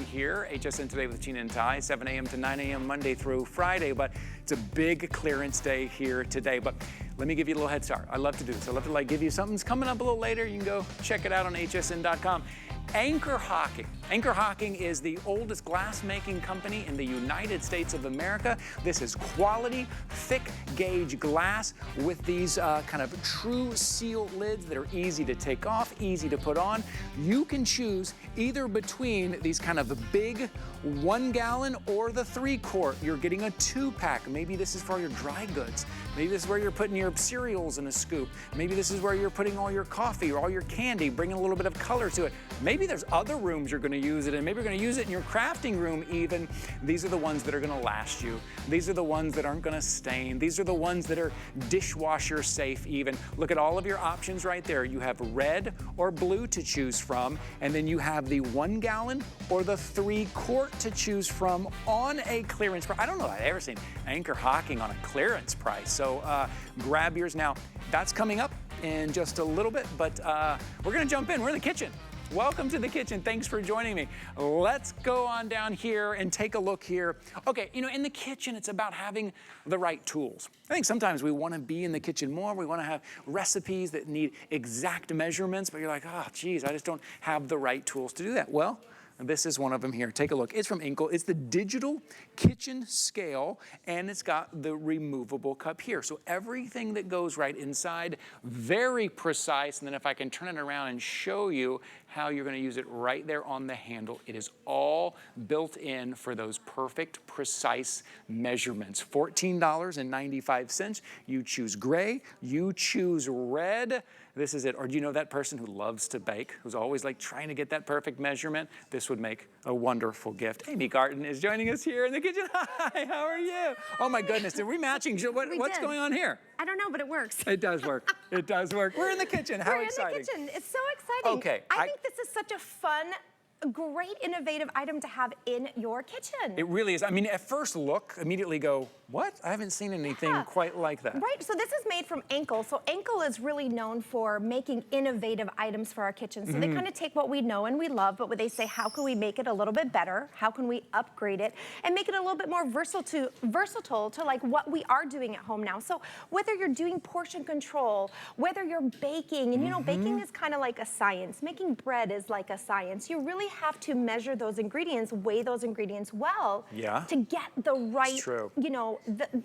Here, HSN Today with Tina and Ty, 7 a.m. to 9 a.m. Monday through Friday, but it's a big clearance day here today. But let me give you a little head start. I love to do this. I love to give you something's coming up a little later. You can go check it out on hsn.com. Anchor Hocking. Anchor Hocking is the oldest glass-making company in the United States of America. This is quality, thick gauge glass with these kind of true seal lids that are easy to take off, easy to put on. You can choose either between these kind of big 1 gallon or the 3-quart. You're getting a 2-pack. Maybe this is for your dry goods. Maybe this is where you're putting your cereals in a scoop. Maybe this is where you're putting all your coffee or all your candy, bringing a little bit of color to it. Maybe there's other rooms you're gonna use it in. Maybe you're gonna use it in your crafting room even. These are the ones that are gonna last you. These are the ones that aren't gonna stain. These are the ones that are dishwasher safe even. Look at all of your options right there. You have red or blue to choose from, and then you have the 1 gallon or the 3-quart to choose from on a clearance price. I don't know if I've ever seen Anchor Hocking on a clearance price. So grab yours now. That's coming up in just a little bit, but we're gonna jump in. We're in the kitchen. Welcome to the kitchen. Thanks for joining me. Let's go on down here and take a look here. Okay, you know, in the kitchen, it's about having the right tools. I think sometimes we want to be in the kitchen more. We want to have recipes that need exact measurements, but you're like, oh, geez, I just don't have the right tools to do that. Well, this is one of them here. Take a look. It's from Inkle. It's the digital kitchen scale, and it's got the removable cup here. So everything that goes right inside, very precise. And then if I can turn it around and show you how you're gonna use it right there on the handle. It is all built in for those perfect, precise measurements. $14.95. You choose gray, you choose red. This is it. Or do you know that person who loves to bake, who's always like trying to get that perfect measurement? This would make a wonderful gift. Amy Garten is joining us here in the kitchen. Hi, how are you? Oh my goodness, are we matching? What's going on here? I don't know, but it works. It does work. It does work. We're in the kitchen. How exciting. We're in the kitchen. It's so exciting. Okay. I think this is such a fun, great, innovative item to have in your kitchen. It really is. I mean, at first look, immediately go, what? I haven't seen anything quite like that. Right, so this is made from Inkle. So Inkle is really known for making innovative items for our kitchen. So they kind of take what we know and we love, but they say, how can we make it a little bit better? How can we upgrade it and make it a little bit more versatile to like what we are doing at home now? So whether you're doing portion control, whether you're baking, and you know, baking is kind of like a science. Making bread is like a science. You really have to measure those ingredients, weigh those ingredients well to get the right, you know,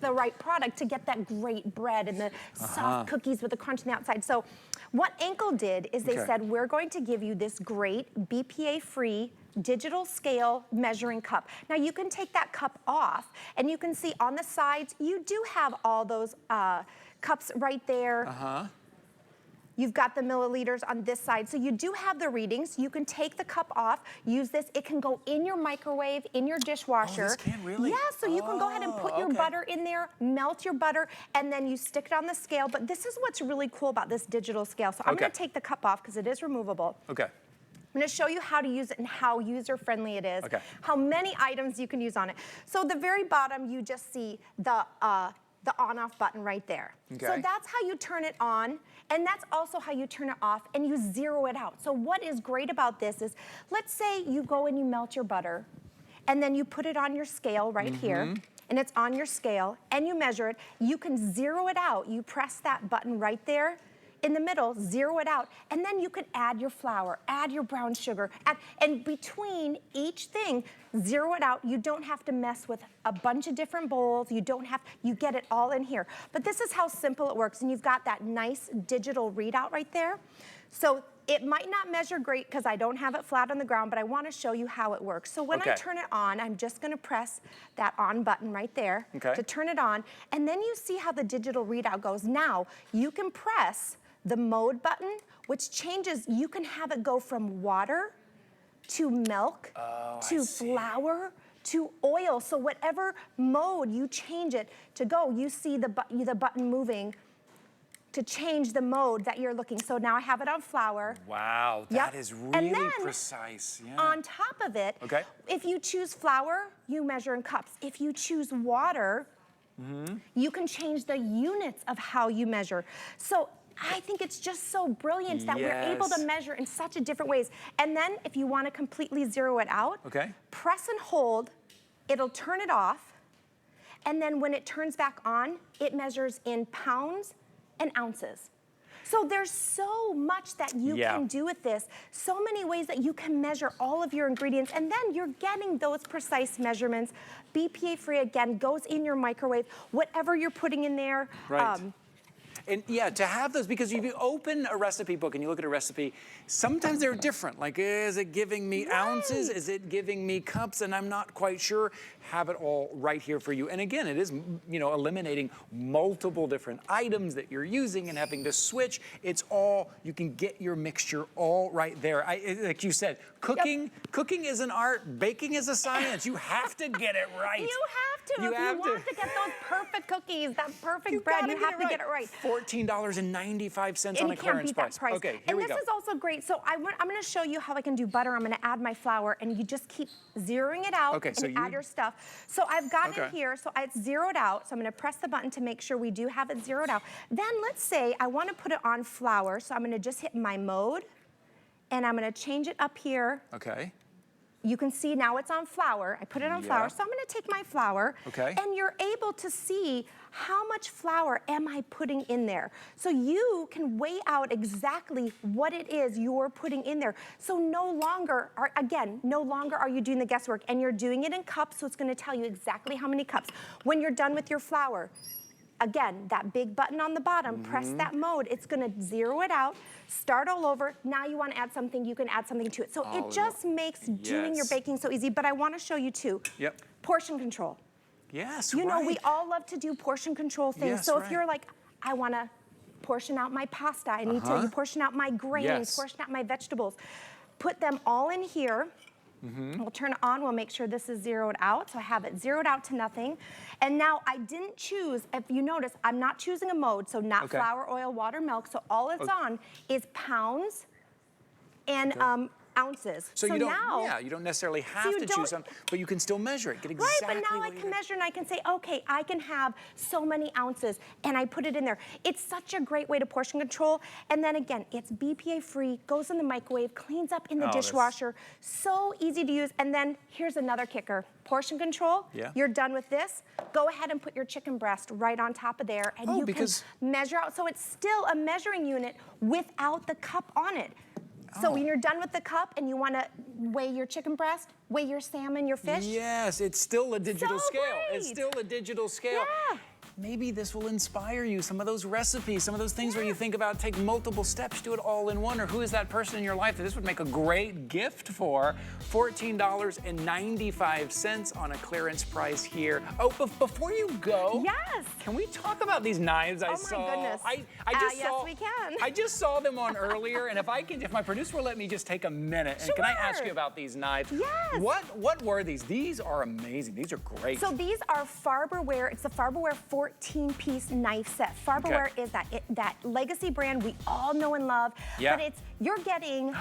the right product to get that great bread and the soft cookies with the crunch on the outside. So what Inkle did is they said, we're going to give you this great BPA-free digital scale measuring cup. Now you can take that cup off and you can see on the sides, you do have all those cups right there. You've got the milliliters on this side. So you do have the readings. You can take the cup off, use this. It can go in your microwave, in your dishwasher. Oh, this can really? Yeah, so you can go ahead and put your butter in there, melt your butter, and then you stick it on the scale. But this is what's really cool about this digital scale. So I'm gonna take the cup off because it is removable. I'm gonna show you how to use it and how user-friendly it is, how many items you can use on it. So the very bottom, you just see the on-off button right there. So that's how you turn it on, and that's also how you turn it off, and you zero it out. So what is great about this is, let's say you go and you melt your butter, and then you put it on your scale right here, and it's on your scale, and you measure it. You can zero it out. You press that button right there in the middle, zero it out, and then you can add your flour, add your brown sugar, and between each thing, zero it out. You don't have to mess with a bunch of different bowls. You get it all in here. But this is how simple it works, and you've got that nice digital readout right there. So it might not measure great because I don't have it flat on the ground, but I want to show you how it works. So when I turn it on, I'm just going to press that on button right there to turn it on, and then you see how the digital readout goes. Now, you can press the mode button, which changes, you can have it go from water to milk to flour to oil. So whatever mode you change it to go, you see the button moving to change the mode that you're looking. So now I have it on flour. Wow, that is really precise. On top of it, if you choose flour, you measure in cups. If you choose water, you can change the units of how you measure. So I think it's just so brilliant that we're able to measure in such a different ways. And then if you want to completely zero it out, press and hold, it'll turn it off. And then when it turns back on, it measures in pounds and ounces. So there's so much that you can do with this, so many ways that you can measure all of your ingredients, and then you're getting those precise measurements. BPA free, again, goes in your microwave, whatever you're putting in there. And yeah, to have those, because if you open a recipe book and you look at a recipe, sometimes they're different. Like, is it giving me ounces? Is it giving me cups? And I'm not quite sure. Have it all right here for you. And again, it is, you know, eliminating multiple different items that you're using and having to switch. It's all, you can get your mixture all right there. Like you said, cooking is an art, baking is a science. You have to get it right. You have to. If you want to get those perfect cookies, that perfect bread, you have to get it right. $14.95 on a clearance price. Okay, here we go. And this is also great. So I'm going to show you how I can do butter. I'm going to add my flour, and you just keep zeroing it out and add your stuff. So I've got it here, so it's zeroed out. So I'm gonna press the button to make sure we do have it zeroed out. Then let's say I wanna put it on flour, so I'm gonna just hit my mode, and I'm gonna change it up here. You can see now it's on flour. I put it on flour, so I'm gonna take my flour, and you're able to see how much flour am I putting in there. So you can weigh out exactly what it is you're putting in there. So no longer are you doing the guesswork, and you're doing it in cups, so it's gonna tell you exactly how many cups. When you're done with your flour, again, that big button on the bottom, press that mode. It's gonna zero it out, start all over. Now you wanna add something, you can add something to it. So it just makes doing your baking so easy. But I wanna show you too, portion control. You know, we all love to do portion control things. So if you're like, I wanna portion out my pasta, I need to portion out my grains, portion out my vegetables. Put them all in here. We'll turn it on, we'll make sure this is zeroed out. So I have it zeroed out to nothing. And now I didn't choose, if you notice, I'm not choosing a mode, so not flour, oil, water, milk. So all it's on is pounds and ounces. So you don't, you don't necessarily have to choose something, but you can still measure it. Get exactly but now I can measure and I can say, okay, I can have so many ounces, and I put it in there. It's such a great way to portion control. And then again, it's BPA free, goes in the microwave, cleans up in the dishwasher. So easy to use. And then here's another kicker. Portion control, you're done with this, go ahead and put your chicken breast right on top of there, and you can measure out. So it's still a measuring unit without the cup on it. So when you're done with the cup and you want to weigh your chicken breast, weigh your salmon, your fish. Yes, it's still a digital scale. It's still a digital scale. Maybe this will inspire you. Some of those recipes, some of those things where you think about take multiple steps, do it all in one, or who is that person in your life that this would make a great gift for? $14.95 on a clearance price here. Oh, but before you go, can we talk about these knives I saw? Oh my goodness. Yes, we can. I just saw them on earlier, and if my producer will let me just take a minute, and can I ask you about these knives? What were these? These are amazing. These are great. So these are Farberware. It's the Farberware 14-piece knife set. Farberware is that legacy brand we all know and love. But you're getting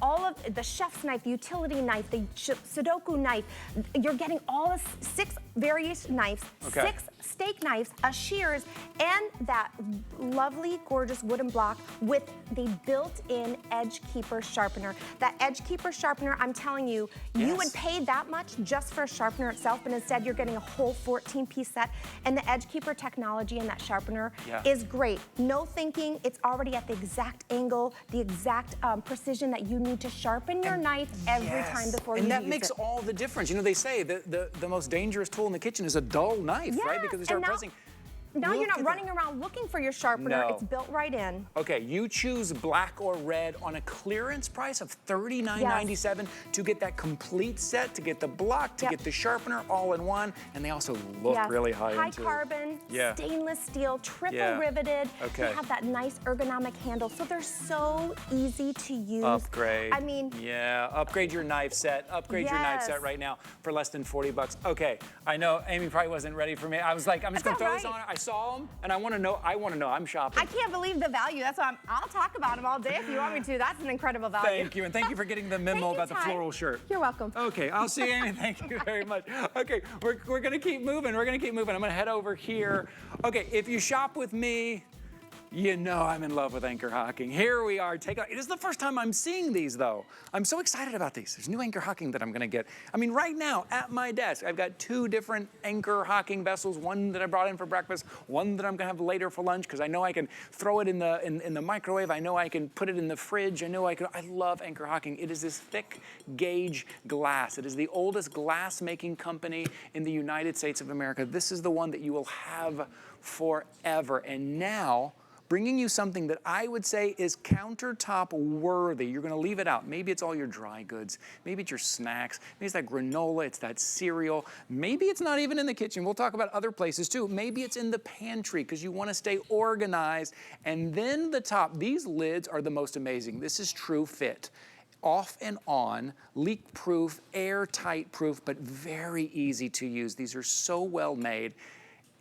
all of the chef's knife, the utility knife, the Sudoku knife. You're getting all 6 various knives, 6 steak knives, a shears, and that lovely, gorgeous wooden block with the built-in Edge Keeper sharpener. That Edge Keeper sharpener, I'm telling you, you would pay that much just for a sharpener itself, but instead you're getting a whole 14-piece set. And the Edge Keeper technology and that sharpener is great. No thinking, it's already at the exact angle, the exact precision that you need to sharpen your knife every time before you use it. And that makes all the difference. You know, they say the most dangerous tool in the kitchen is a dull knife, right? Because they start pressing. Now you're not running around looking for your sharpener. It's built right in. Okay, you choose black or red on a clearance price of $39.97 to get that complete set, to get the block, to get the sharpener all in one, and they also look really high carbon, stainless steel, triple riveted. They have that nice ergonomic handle, so they're so easy to use. Upgrade. I mean, upgrade your knife set. Upgrade your knife set right now for less than 40 bucks. Okay, I know Amy probably wasn't ready for me. I was like, I'm just gonna throw this on her. I saw them, and I want to know. I'm shopping. I can't believe the value. That's why I'll talk about them all day if you want me to. That's an incredible value. Thank you, and thank you for getting the memo about the floral shirt. You're welcome. Okay, I'll see you, Amy. Thank you very much. Okay, we're gonna keep moving. I'm gonna head over here. Okay, if you shop with me, You know I'm in love with anchor hocking. Here we are. It is the first time I'm seeing these, though. I'm so excited about these. There's new anchor hocking that I'm going to get. I mean, right now at my desk, I've got 2 different anchor hocking vessels. One that I brought in for breakfast, one that I'm going to have later for lunch because I know I can throw it in the microwave. I know I can put it in the fridge. I know I can. I love anchor hocking. It is this thick gauge glass. It is the oldest glass making company in the United States of America. This is the one that you will have forever. And now, bringing you something that I would say is countertop worthy. You're gonna leave it out. Maybe it's all your dry goods. Maybe it's your snacks. Maybe it's that granola, it's that cereal. Maybe it's not even in the kitchen. We'll talk about other places too. Maybe it's in the pantry because you wanna stay organized. And then the top, these lids are the most amazing. This is true fit. Off and on, leak-proof, airtight-proof, but very easy to use. These are so well made.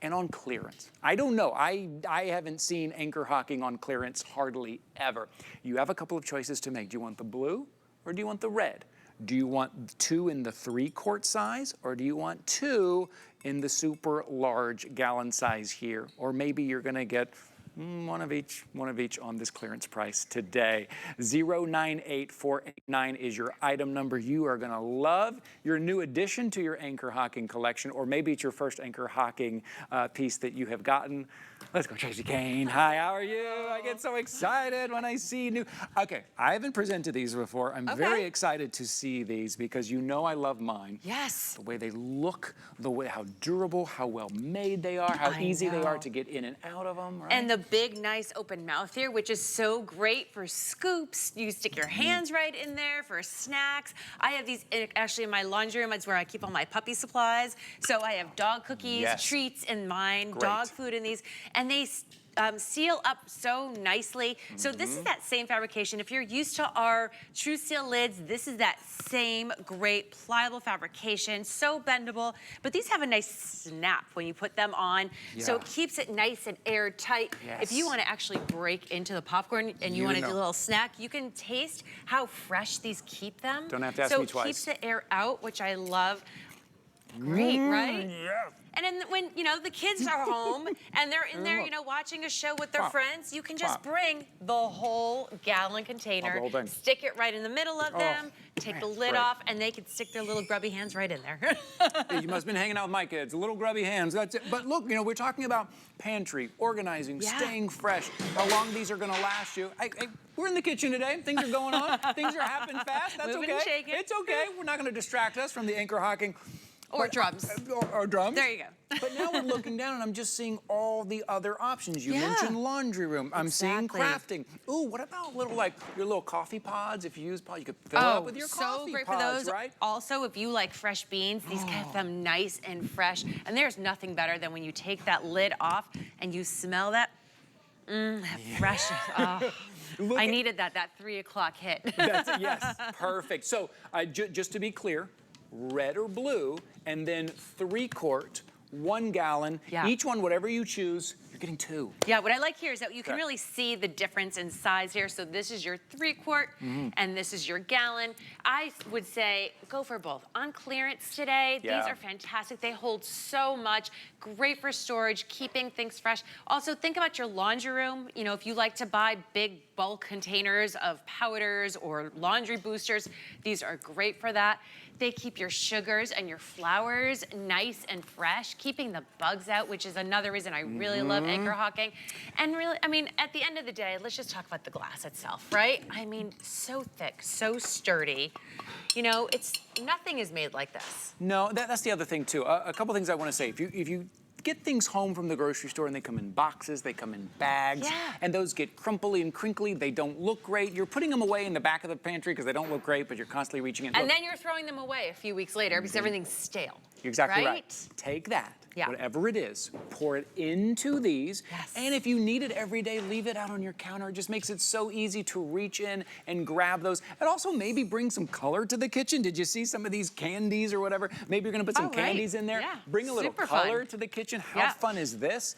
And on clearance. I don't know, I haven't seen anchor hocking on clearance hardly ever. You have a couple of choices to make. Do you want the blue or do you want the red? Do you want 2 in the 3-quart size or do you want 2 in the super large gallon size here? Or maybe you're gonna get one of each on this clearance price today. 098489 is your item number. You are gonna love your new addition to your anchor hocking collection, or maybe it's your first anchor hocking piece that you have gotten. Let's go, Tracy Kane. Hi, how are you? I get so excited when I see new. Okay, I haven't presented these before. I'm very excited to see these because you know I love mine. Yes. The way they look, how durable, how well made they are, how easy they are to get in and out of them, right? And the big, nice open mouth here, which is so great for scoops. You stick your hands right in there for snacks. I have these actually in my laundry room. It's where I keep all my puppy supplies. So I have dog cookies, treats in mine, dog food in these. And they seal up so nicely. So this is that same fabrication. If you're used to our True Seal lids, this is that same great pliable fabrication, so bendable. But these have a nice snap when you put them on. So it keeps it nice and airtight. If you want to actually break into the popcorn and you want to do a little snack, you can taste how fresh these keep them. Don't have to ask me twice. So it keeps the air out, which I love. Great, right? Yeah. And then when, you know, the kids are home and they're in there, you know, watching a show with their friends, you can just bring the whole gallon container, stick it right in the middle of them, take the lid off, and they can stick their little grubby hands right in there. You must have been hanging out with my kids, little grubby hands, that's it. But look, you know, we're talking about pantry, organizing, staying fresh, how long these are gonna last you. We're in the kitchen today, things are going on, things are happening fast, that's Moving and shaking. It's okay, we're not gonna distract us from the anchor hocking. Or drums. Or drums. There you go. But now we're looking down and I'm just seeing all the other options. You mentioned laundry room. I'm seeing crafting. Ooh, what about little, like, your little coffee pods? If you use pods, you could fill it up with your coffee so great pods, for those. right? Also, if you like fresh beans, these keep them nice and fresh. And there's nothing better than when you take that lid off and you smell that, that fresh. I needed that 3 o'clock hit. That's it, yes, perfect. So just to be clear, red or blue, and then 3-quart, 1 gallon, each one, whatever you choose, you're getting 2. Yeah, what I like here is that you can really see the difference in size here. So this is your 3-quart, and this is your gallon. I would say go for both. On clearance today, these are fantastic. They hold so much. Great for storage, keeping things fresh. Also, think about your laundry room. You know, if you like to buy big bulk containers of powders or laundry boosters, these are great for that. They keep your sugars and your flours nice and fresh, keeping the bugs out, which is another reason I really love anchor hocking. And really, I mean, at the end of the day, let's just talk about the glass itself, right? I mean, so thick, so sturdy. You know, nothing is made like this. No, that's the other thing too. A couple things I want to say. If you get things home from the grocery store and they come in boxes, they come in bags, and those get crumply and crinkly, they don't look great. You're putting them away in the back of the pantry because they don't look great, but you're constantly reaching in. And then you're throwing them away a few weeks later because everything's stale. You're exactly right. Take that, whatever it is, pour it into these, and if you need it every day, leave it out on your counter. It just makes it so easy to reach in and grab those. And also maybe bring some color to the kitchen. Did you see some of these candies or whatever? Maybe you're gonna put some candies in there. Bring a little color to the kitchen. collection. How fun is this?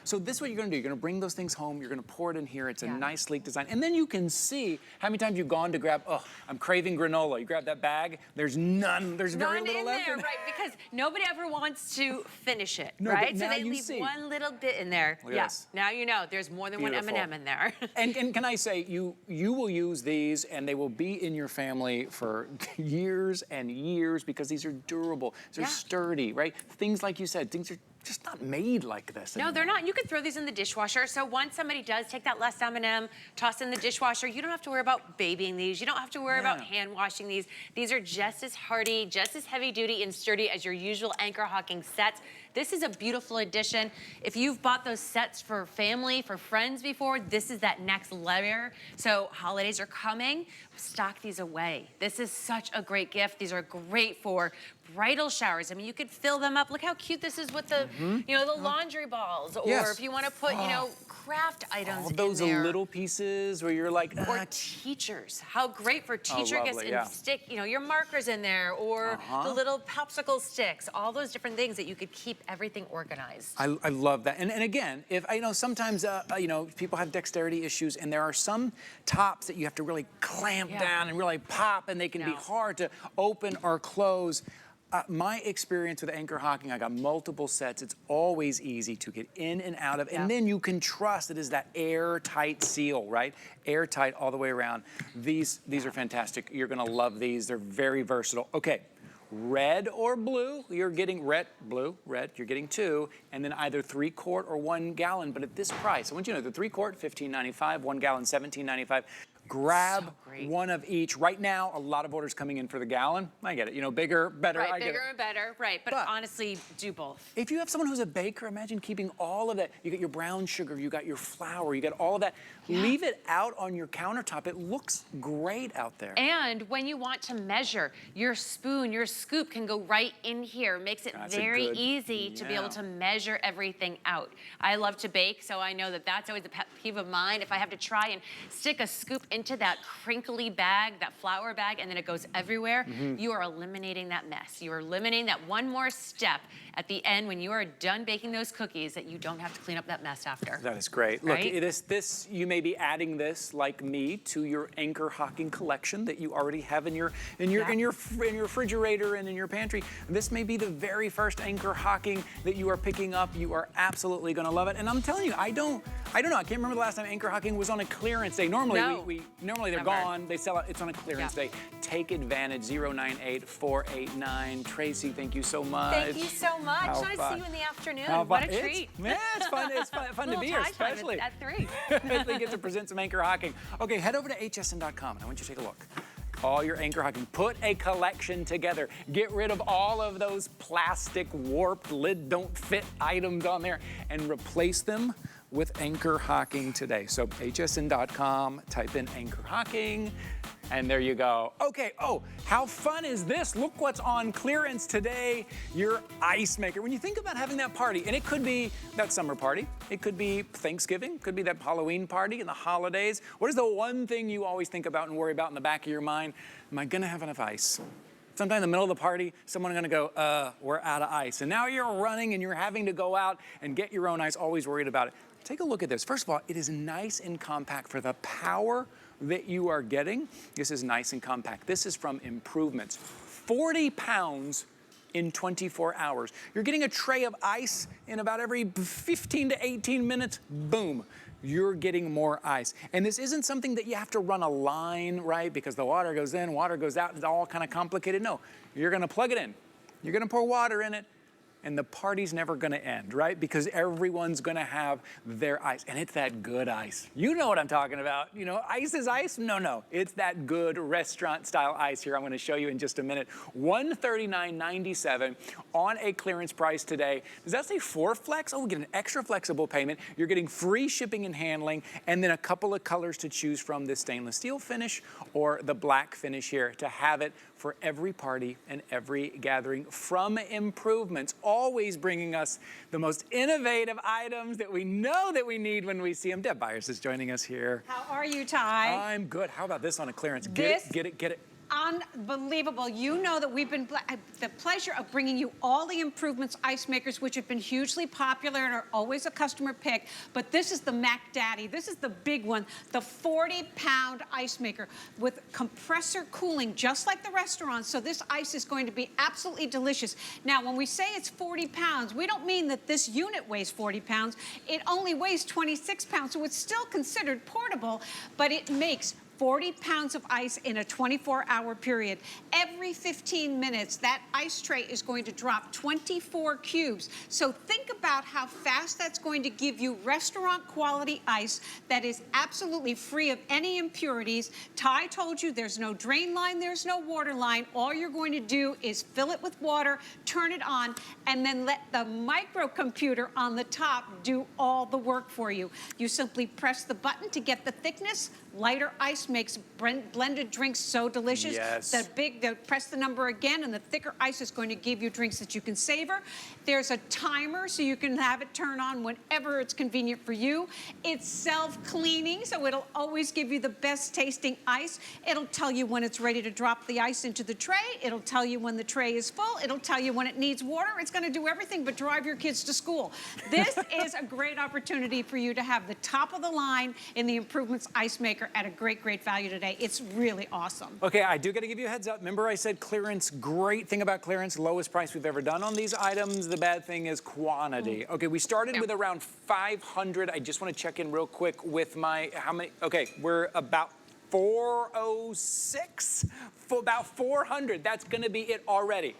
So this is what you're gonna do. You're gonna bring those things home. You're gonna pour it in here. It's a nice, sleek design. And then you can see how many times you've gone to grab, oh, I'm craving granola. You grab that bag, there's none. There's very little left in there. Right, because nobody ever wants to finish it, no, right? So they leave one little bit in there. Yes. Now you know there's more than one M&M in there. and can I say, you will use these and they will be in your family for years and years because these are durable. They're sturdy, right? Things like you said, things are just not made like this anymore. No, they're not. You could throw these in the dishwasher. So once somebody does take that last M&M, toss in the dishwasher, you don't have to worry about babying these. You don't have to worry about hand washing these. These are just as hardy, just as heavy duty and sturdy as your usual anchor hocking sets. This is a beautiful addition. If you've bought those sets for family, for friends before, this is that next layer. So holidays are coming, stock these away. This is such a great gift. These are great for bridal showers. I mean, you could fill them up. Look how cute this is with the, you know, the laundry balls. Or if you want to put, you know, craft items in there. All those little pieces where you're like, or teachers. How great for teacher gifts and stick, you know, your markers in there or the little popsicle sticks. All those different things that you could keep everything organized. I love that. And again, if I know sometimes you know, people have dexterity issues and there are some tops that you have to really clamp down and really pop and they can be hard to open or close. My experience with anchor hocking, I got multiple sets. It's always easy to get in and out of, and then you can trust it is that airtight seal, right? Airtight all the way around. These are fantastic. You're gonna love these. They're very versatile. Okay. Red or blue, you're getting red, you're getting 2, and then either 3-quart or 1 gallon, but at this price. I want you to know the 3-quart, $15.95, 1 gallon, $17.95. Grab one of each. Right now, a lot of orders coming in for the gallon. I get it, you know, bigger, better, right, bigger and better, right, but honestly, do both. If you have someone who's a baker, imagine keeping all of that. You got your brown sugar, you got your flour, you got all of that. Leave it out on your countertop. It looks great out there. And when you want to measure, your spoon, your scoop can go right in here. It makes it very easy to be able to measure everything out. I love to bake, so I know that that's always a pet peeve of mine. If I have to try and stick a scoop into that crinkly bag, that flour bag, and then it goes everywhere, you are eliminating that mess. You are eliminating that one more step at the end when you are done baking those cookies that you don't have to clean up that mess after. That is great. Look, it is this, you may be adding this, like me, to your anchor hocking collection that you already have in your refrigerator and in your pantry. This may be the very first anchor hocking that you are picking up. You are absolutely going to love it. And I'm telling you, I don't know. I can't remember the last time anchor hocking was on a clearance day. Normally, normally they're gone. They sell out. It's on a clearance day. Take advantage. 098489. Tracy, thank you so much. Thank you so much. Nice to see you in the afternoon. What a treat. Yeah, it's fun. It's fun to be here, especially at 3. They get to present some anchor hocking. Okay, head over to hsn.com and I want you to take a look. All your anchor hocking. Put a collection together. Get rid of all of those plastic warped lid don't fit items on there and replace them with anchor hocking today. So hsn.com, type in anchor hocking, and there you go. Okay, how fun is this? Look what's on clearance today, your ice maker. When you think about having that party, and it could be that summer party, it could be Thanksgiving, it could be that Halloween party and the holidays. What is the one thing you always think about and worry about in the back of your mind? Am I gonna have enough ice? Sometime in the middle of the party, someone's gonna go, we're out of ice. And now you're running and you're having to go out and get your own ice, always worried about it. Take a look at this. First of all, it is nice and compact for the power that you are getting. This is nice and compact. This is from Improvements. 40 pounds in 24 hours. You're getting a tray of ice in about every 15 to 18 minutes. Boom. You're getting more ice. And this isn't something that you have to run a line, right? Because the water goes in, water goes out. It's all kind of complicated. No, you're going to plug it in. You're going to pour water in it. And the party's never gonna end, right? Because everyone's gonna have their ice, and it's that good ice. You know what I'm talking about. You know, ice is ice? No. It's that good restaurant-style ice here I'm gonna show you in just a minute. $139.97 on a clearance price today. Does that say 4 flex? Oh, we get an extra flexible payment. You're getting free shipping and handling, and then a couple of colors to choose from, the stainless steel finish or the black finish here, to have it for every party and every gathering from Improvements, always bringing us the most innovative items that we know that we need when we see them. Deb Byers is joining us here. How are you, Ty? I'm good. How about this on a clearance? Get it. unbelievable. You know that we've been the pleasure of bringing you all the improvements ice makers, which have been hugely popular and are always a customer pick. But this is the Mac Daddy. This is the big one, the 40-pound ice maker with compressor cooling, just like the restaurants. So this ice is going to be absolutely delicious. Now, when we say it's 40 pounds, we don't mean that this unit weighs 40 pounds. It only weighs 26 pounds, so it's still considered portable, but it makes 40 pounds of ice in a 24-hour period. Every 15 minutes, that ice tray is going to drop 24 cubes. So think about how fast that's going to give you restaurant-quality ice that is absolutely free of any impurities. Ty told you there's no drain line, there's no water line. All you're going to do is fill it with water, turn it on, and then let the microcomputer on the top do all the work for you. You simply press the button to get the thickness. Lighter ice makes blended drinks so delicious. Yes. Press the number again, and the thicker ice is going to give you drinks that you can savor. There's a timer, so you can have it turn on whenever it's convenient for you. It's self-cleaning, so it'll always give you the best tasting ice. It'll tell you when it's ready to drop the ice into the tray. It'll tell you when the tray is full. It'll tell you when it needs water. It's going to do everything but drive your kids to school. This is a great opportunity for you to have the top of the line in the Improvements Ice Maker at a great, great value today. It's really awesome. Okay, I do got to give you a heads up. Remember I said clearance, great thing about clearance, lowest price we've ever done on these items. The bad thing is quantity. Okay, we started with around 500. I just want to check in real quick with my, how many? Okay, we're about 406, for about 400. That's going to be it already.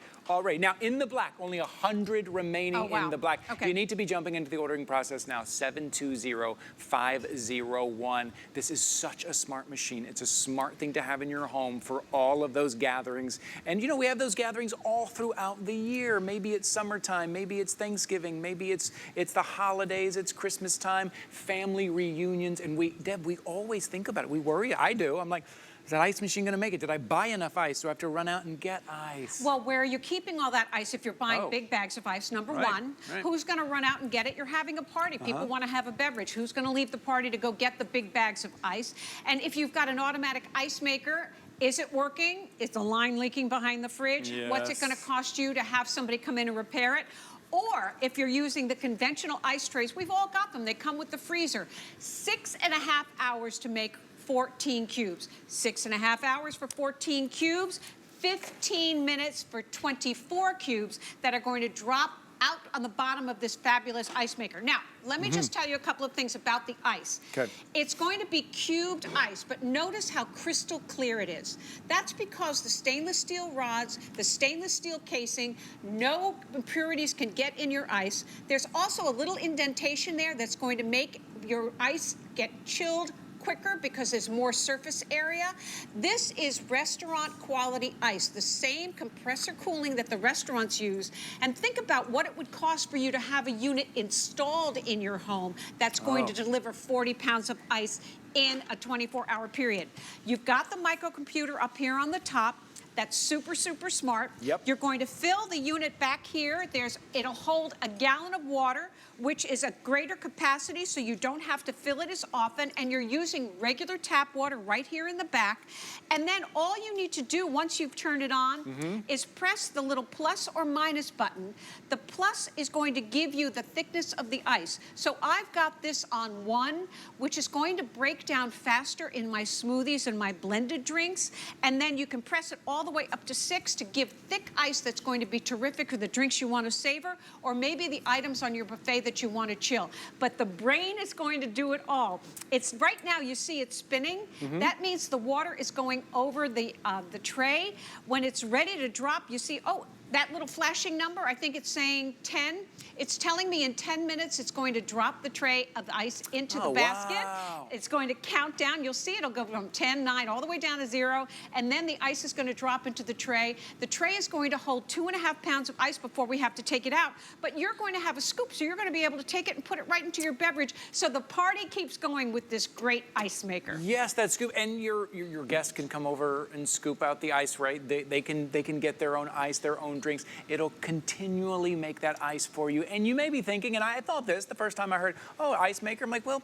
Now, in the black, only 100 remaining in the black. Okay. You need to be jumping into the ordering process now, 720-501. This is such a smart machine. It's a smart thing to have in your home for all of those gatherings. And, you know, we have those gatherings all throughout the year. Maybe it's summertime. Maybe it's Thanksgiving. Maybe it's the holidays. It's Christmas time, family reunions. And Deb, we always think about it. We worry. I do. I'm like, is that ice machine going to make it? Did I buy enough ice? Do I have to run out and get ice? Well, where are you keeping all that ice if you're buying big bags of ice? Number one, who's going to run out and get it? You're having a party. People want to have a beverage. Who's going to leave the party to go get the big bags of ice? And if you've got an automatic ice maker, is it working? Is the line leaking behind the fridge? Yes. What's it going to cost you to have somebody come in and repair it? Or if you're using the conventional ice trays, we've all got them. They come with the freezer. 6.5 hours to make 14 cubes. 6.5 hours for 14 cubes, 15 minutes for 24 cubes that are going to drop out on the bottom of this fabulous ice maker. Now, let me just tell you a couple of things about the ice. Okay. It's going to be cubed ice, but notice how crystal clear it is. That's because the stainless steel rods, the stainless steel casing, no impurities can get in your ice. There's also a little indentation there that's going to make your ice get chilled quicker because there's more surface area. This is restaurant quality ice, the same compressor cooling that the restaurants use. And think about what it would cost for you to have a unit installed in your home that's going to deliver 40 pounds of ice in a 24-hour period. You've got the microcomputer up here on the top. That's super, super smart. Yep. You're going to fill the unit back here. It'll hold a gallon of water, which is a greater capacity, so you don't have to fill it as often, and you're using regular tap water right here in the back. And then all you need to do once you've turned it on is press the little plus or minus button. The plus is going to give you the thickness of the ice. So I've got this on 1, which is going to break down faster in my smoothies and my blended drinks. And then you can press it all the way up to 6 to give thick ice that's going to be terrific for the drinks you want to savor, or maybe the items on your buffet that you want to chill. But the brain is going to do it all. It's right now, you see it spinning. That means the water is going over the tray. When it's ready to drop, you see, oh, that little flashing number, I think it's saying 10. It's telling me in 10 minutes it's going to drop the tray of the ice into the basket. Wow. It's going to count down. You'll see it'll go from 10, 9, all the way down to 0, and then the ice is going to drop into the tray. The tray is going to hold 2.5 pounds of ice before we have to take it out, but you're going to have a scoop, so you're going to be able to take it and put it right into your beverage, so the party keeps going with this great ice maker. Yes, that scoop, and your guests can come over and scoop out the ice, right? They can get their own ice, their own drinks. It'll continually make that ice for you. And you may be thinking, and I thought this the first time I heard, oh, ice maker. I'm like, well,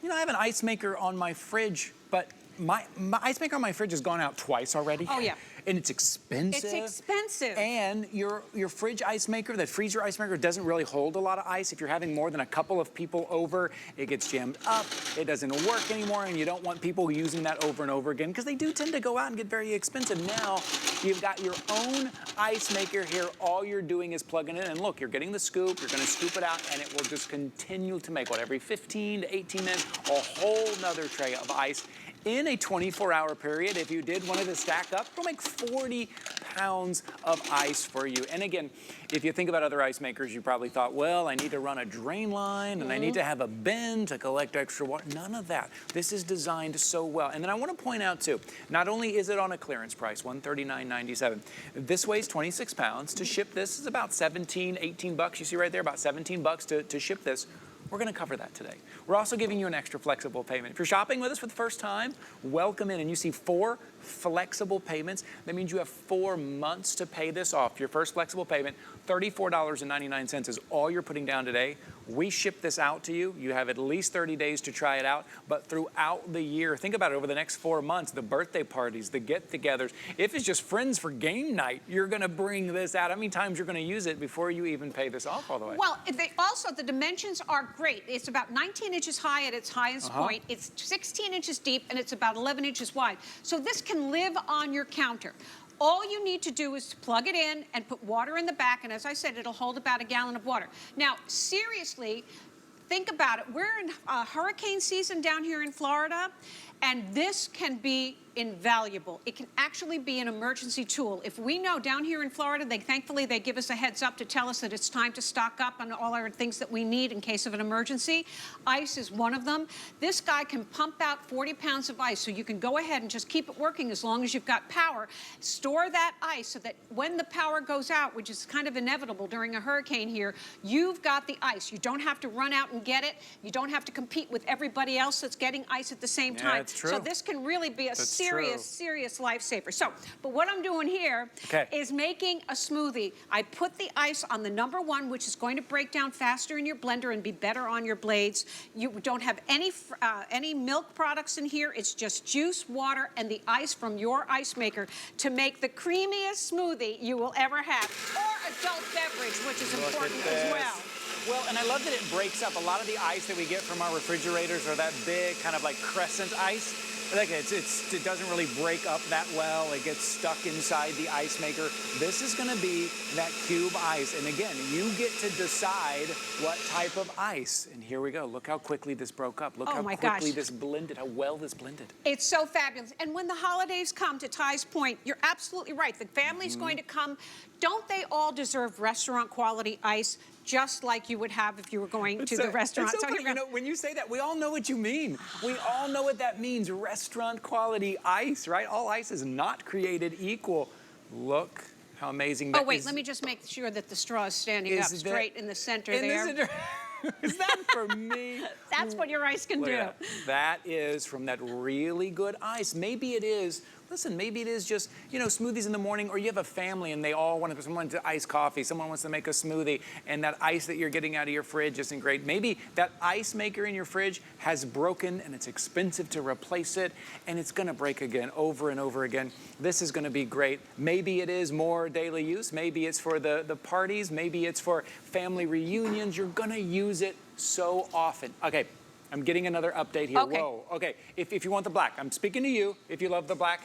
you know, I have an ice maker on my fridge, but my ice maker on my fridge has gone out twice already. Oh, yeah. And it's expensive. It's expensive. And your fridge ice maker, that freezer ice maker, doesn't really hold a lot of ice. If you're having more than a couple of people over, it gets jammed up, it doesn't work anymore, and you don't want people using that over and over again because they do tend to go out and get very expensive. Now, you've got your own ice maker here. All you're doing is plugging it in, and look, you're getting the scoop, you're gonna scoop it out, and it will just continue to make, what, every 15 to 18 minutes, a whole nother tray of ice. In a 24-hour period, if you did one of the stack up, it'll make 40 pounds of ice for you. And again, if you think about other ice makers, you probably thought, well, I need to run a drain line and I need to have a bin to collect extra water. None of that. This is designed so well. And then I want to point out too, not only is it on a clearance price, $139.97, this weighs 26 pounds. To ship this is about 17, 18 bucks. You see right there, about 17 bucks to ship this. We're going to cover that today. We're also giving you an extra flexible payment. If you're shopping with us for the first time, welcome in, and you see 4 flexible payments. That means you have 4 months to pay this off. Your first flexible payment, $34.99 is all you're putting down today. We ship this out to you. You have at least 30 days to try it out, but throughout the year, think about it, over the next 4 months, the birthday parties, the get-togethers, if it's just friends for game night, you're gonna bring this out. How many times you're gonna use it before you even pay this off all the way? Well, also, the dimensions are great. It's about 19 inches high at its highest point. It's 16 inches deep, and it's about 11 inches wide. So this can live on your counter. All you need to do is to plug it in and put water in the back, and as I said, it'll hold about a gallon of water. Now, seriously, think about it. We're in hurricane season down here in Florida, and this can be invaluable. It can actually be an emergency tool. If we know down here in Florida, thankfully they give us a heads up to tell us that it's time to stock up on all our things that we need in case of an emergency. Ice is one of them. This guy can pump out 40 pounds of ice, so you can go ahead and just keep it working as long as you've got power. Store that ice so that when the power goes out, which is kind of inevitable during a hurricane here, you've got the ice. You don't have to run out and get it. You don't have to compete with everybody else that's getting ice at the same time. That's true. So this can really be a serious lifesaver. So, but what I'm doing here is making a smoothie. I put the ice on the #1, which is going to break down faster in your blender and be better on your blades. You don't have any milk products in here. It's just juice, water, and the ice from your ice maker to make the creamiest smoothie you will ever have, or adult beverage, which is important as well. Well, and I love that it breaks up. A lot of the ice that we get from our refrigerators are that big kind of like crescent ice. Like it doesn't really break up that well. It gets stuck inside the ice maker. This is going to be that cube ice. And again, you get to decide what type of ice. And here we go. Look how quickly this broke up. Look how quickly this blended, how well this blended. It's so fabulous. And when the holidays come, to Ty's point, you're absolutely right. The family's going to come. Don't they all deserve restaurant quality ice? Just like you would have if you were going to the restaurant. It's so funny. You know, when you say that, we all know what you mean. We all know what that means, restaurant quality ice, right? All ice is not created equal. Look how amazing that is. Oh, wait, let me just make sure that the straw is standing up straight in the center there. Is that for me? That's what your ice can do. That is from that really good ice. Maybe it is, listen, maybe it is just, you know, smoothies in the morning, or you have a family and they all want to, someone to ice coffee, someone wants to make a smoothie, and that ice that you're getting out of your fridge isn't great. Maybe that ice maker in your fridge has broken and it's expensive to replace it, and it's going to break again over and over again. This is going to be great. Maybe it is more daily use. Maybe it's for the parties. Maybe it's for family reunions. You're going to use it so often. Okay, I'm getting another update here. Okay. Whoa. Okay, if you want the black, I'm speaking to you. If you love the black,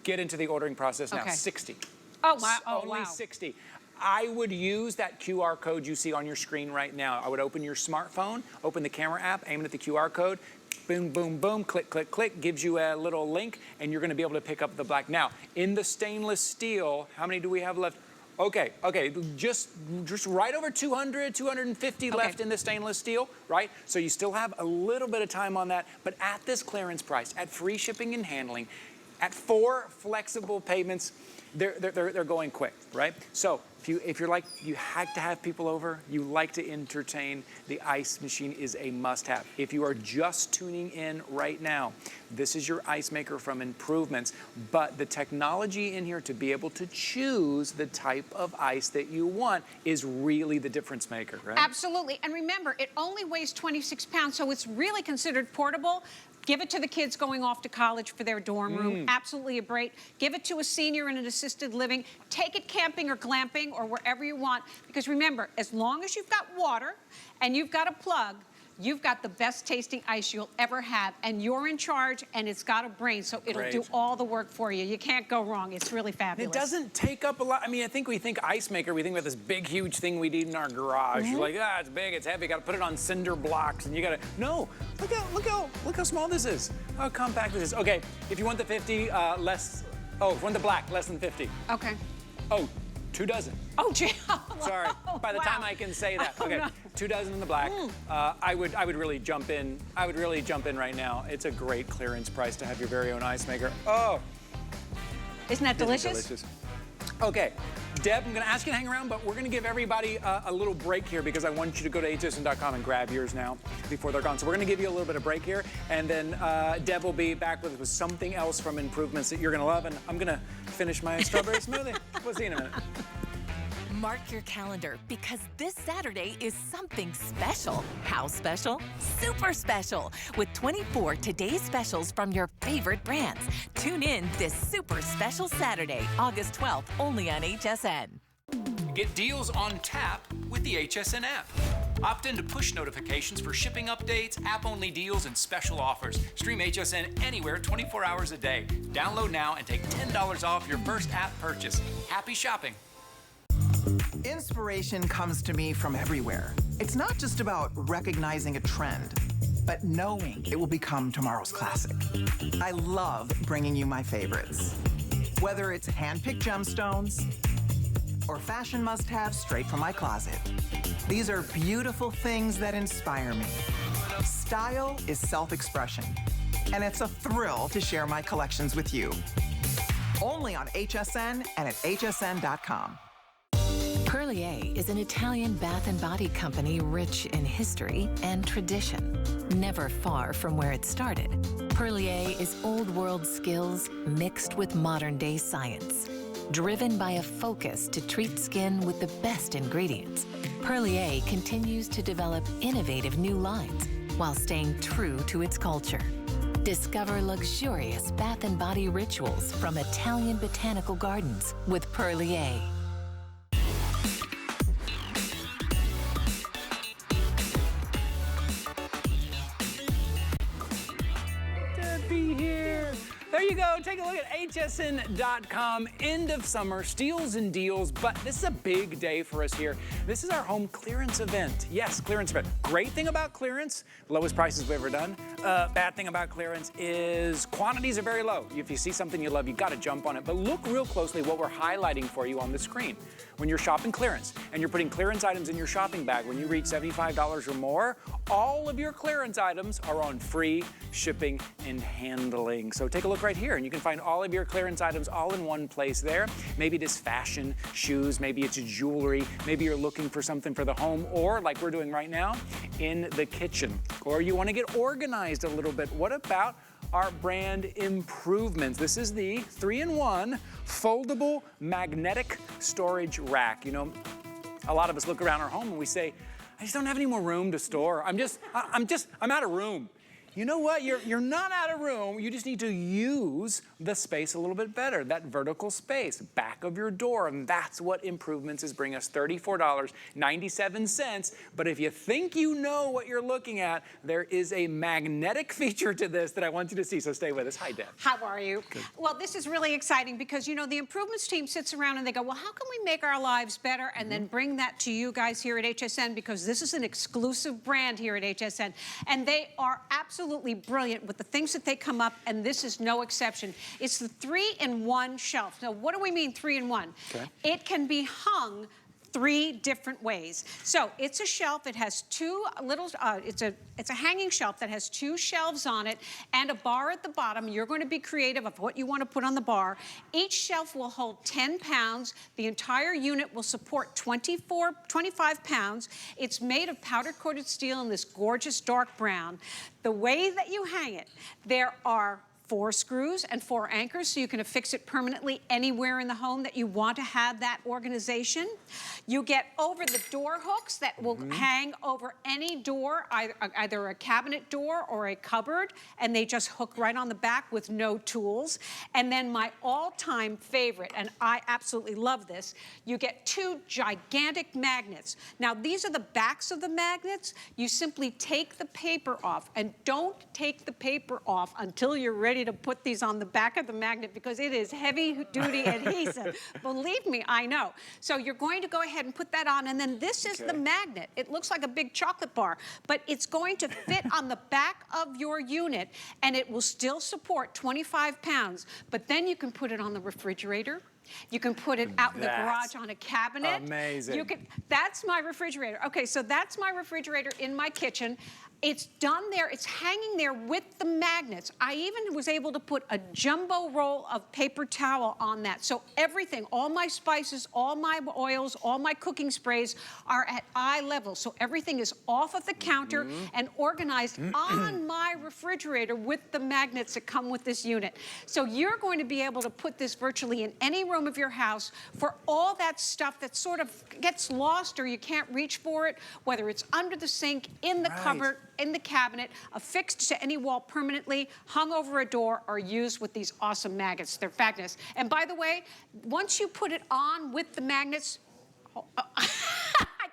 get into the ordering process now. 60. Oh, wow. Oh, Only 60. I would use that QR code you see on your screen right now. I would open your smartphone, open the camera app, aim it at the QR code, boom, boom, boom, click, click, click, gives you a little link, and you're gonna be able to pick up the black. Now, in the stainless steel, how many do we have left? Okay, just right over 200, 250 left in the stainless steel, right? So you still have a little bit of time on that, but at this clearance price, at free shipping and handling, at 4 flexible payments, they're going quick, right? So if you're like, you like to have people over, you like to entertain, the ice machine is a must-have. If you are just tuning in right now, this is your ice maker from Improvements, but the technology in here to be able to choose the type of ice that you want is really the difference maker, right? Absolutely. And remember, it only weighs 26 pounds, so it's really considered portable. Give it to the kids going off to college for their dorm room. Absolutely a great. Give it to a senior in an assisted living. Take it camping or glamping or wherever you want. Because remember, as long as you've got water and you've got a plug, you've got the best tasting ice you'll ever have, and you're in charge, and it's got a brain, so it'll do all the work for you. You can't go wrong. It's really fabulous. It doesn't take up a lot. I mean, I think we think ice maker, we think about this big, huge thing we need in our garage. You're like, it's big, it's heavy, got to put it on cinder blocks, and you got to, no, look how small this is, how compact this is. Okay, if you want the 50, if you want the black, less than 50. Okay. Oh, 2 dozen. Oh, gee. Sorry, by the time I can say that. Okay, 2 dozen in the black. I would really jump in. I would really jump in right now. It's a great clearance price to have your very own ice maker. Oh. Isn't that delicious? Delicious. Okay, Deb, I'm gonna ask you to hang around, but we're gonna give everybody a little break here because I want you to go to hsn.com and grab yours now before they're gone. So we're gonna give you a little bit of break here, and then Deb will be back with something else from Improvements that you're gonna love, and I'm gonna finish my strawberry smoothie. We'll see you in a minute. Mark your calendar because this Saturday is something special. How special? Super special with 24 today's specials from your favorite brands. Tune in this super special Saturday, August 12th, only on HSN. Get deals on tap with the HSN app. Opt into push notifications for shipping updates, app-only deals, and special offers. Stream HSN anywhere 24 hours a day. Download now and take $10 off your first app purchase. Happy shopping. Inspiration comes to me from everywhere. It's not just about recognizing a trend, but knowing it will become tomorrow's classic. I love bringing you my favorites. Whether it's hand-picked gemstones or fashion must-haves straight from my closet, these are beautiful things that inspire me. Style is self-expression, and it's a thrill to share my collections with you. Only on HSN and at hsn.com. Perlier is an Italian bath and body company rich in history and tradition, never far from where it started. Perlier is old world skills mixed with modern day science, driven by a focus to treat skin with the best ingredients. Perlier continues to develop innovative new lines while staying true to its culture. Discover luxurious bath and body rituals from Italian botanical gardens with Perlier. There you go. Take a look at hsn.com. End of summer, steals and deals, but this is a big day for us here. This is our home clearance event. Yes, clearance event. Great thing about clearance, lowest prices we've ever done. Bad thing about clearance is quantities are very low. If you see something you love, you gotta jump on it. But look real closely what we're highlighting for you on the screen. When you're shopping clearance and you're putting clearance items in your shopping bag, when you reach $75 or more, all of your clearance items are on free shipping and handling. So take a look right here and you can find all of your clearance items all in one place there. Maybe it is fashion, shoes, maybe it's jewelry, maybe you're looking for something for the home, or like we're doing right now, in the kitchen. Or you want to get organized a little bit. What about our brand Improvements? This is the 3-in-1 foldable magnetic storage rack. You know, a lot of us look around our home and we say, I just don't have any more room to store. I'm out of room. You know what? You're not out of room. You just need to use the space a little bit better. That vertical space, back of your door. And that's what Improvements is bringing us, $34.97. But if you think you know what you're looking at, there is a magnetic feature to this that I want you to see. So stay with us. Hi, Deb. How are you? Good. Well, this is really exciting because, you know, the Improvements team sits around and they go, well, how can we make our lives better? And then bring that to you guys here at HSN, because this is an exclusive brand here at HSN. And they are absolutely brilliant with the things that they come up, and this is no exception. It's the 3-in-1 shelf. Now, what do we mean 3-in-1? Okay. It can be hung 3 different ways. So it's a shelf. It has 2 little, it's a hanging shelf that has 2 shelves on it and a bar at the bottom. You're going to be creative of what you want to put on the bar. Each shelf will hold 10 pounds. The entire unit will support 25 pounds. It's made of powder coated steel in this gorgeous dark brown. The way that you hang it, there are 4 screws and 4 anchors, so you can affix it permanently anywhere in the home that you want to have that organization. You get over the door hooks that will hang over any door, either a cabinet door or a cupboard, and they just hook right on the back with no tools. And then my all-time favorite, and I absolutely love this, you get 2 gigantic magnets. Now, these are the backs of the magnets. You simply take the paper off, and don't take the paper off until you're ready to put these on the back of the magnet, because it is heavy-duty adhesive. Believe me, I know. So you're going to go ahead and put that on, and then this is the magnet. It looks like a big chocolate bar, but it's going to fit on the back of your unit, and it will still support 25 pounds. But then you can put it on the refrigerator. You can put it out in the garage on a cabinet. Amazing. That's my refrigerator. Okay, so that's my refrigerator in my kitchen. It's done there, it's hanging there with the magnets. I even was able to put a jumbo roll of paper towel on that. So everything, all my spices, all my oils, all my cooking sprays are at eye level. So everything is off of the counter and organized on my refrigerator with the magnets that come with this unit. So you're going to be able to put this virtually in any room of your house for all that stuff that sort of gets lost or you can't reach for it, whether it's under the sink, in the cupboard, in the cabinet, affixed to any wall permanently, hung over a door, or used with these awesome magnets. They're fabulous. And by the way, once you put it on with the magnets,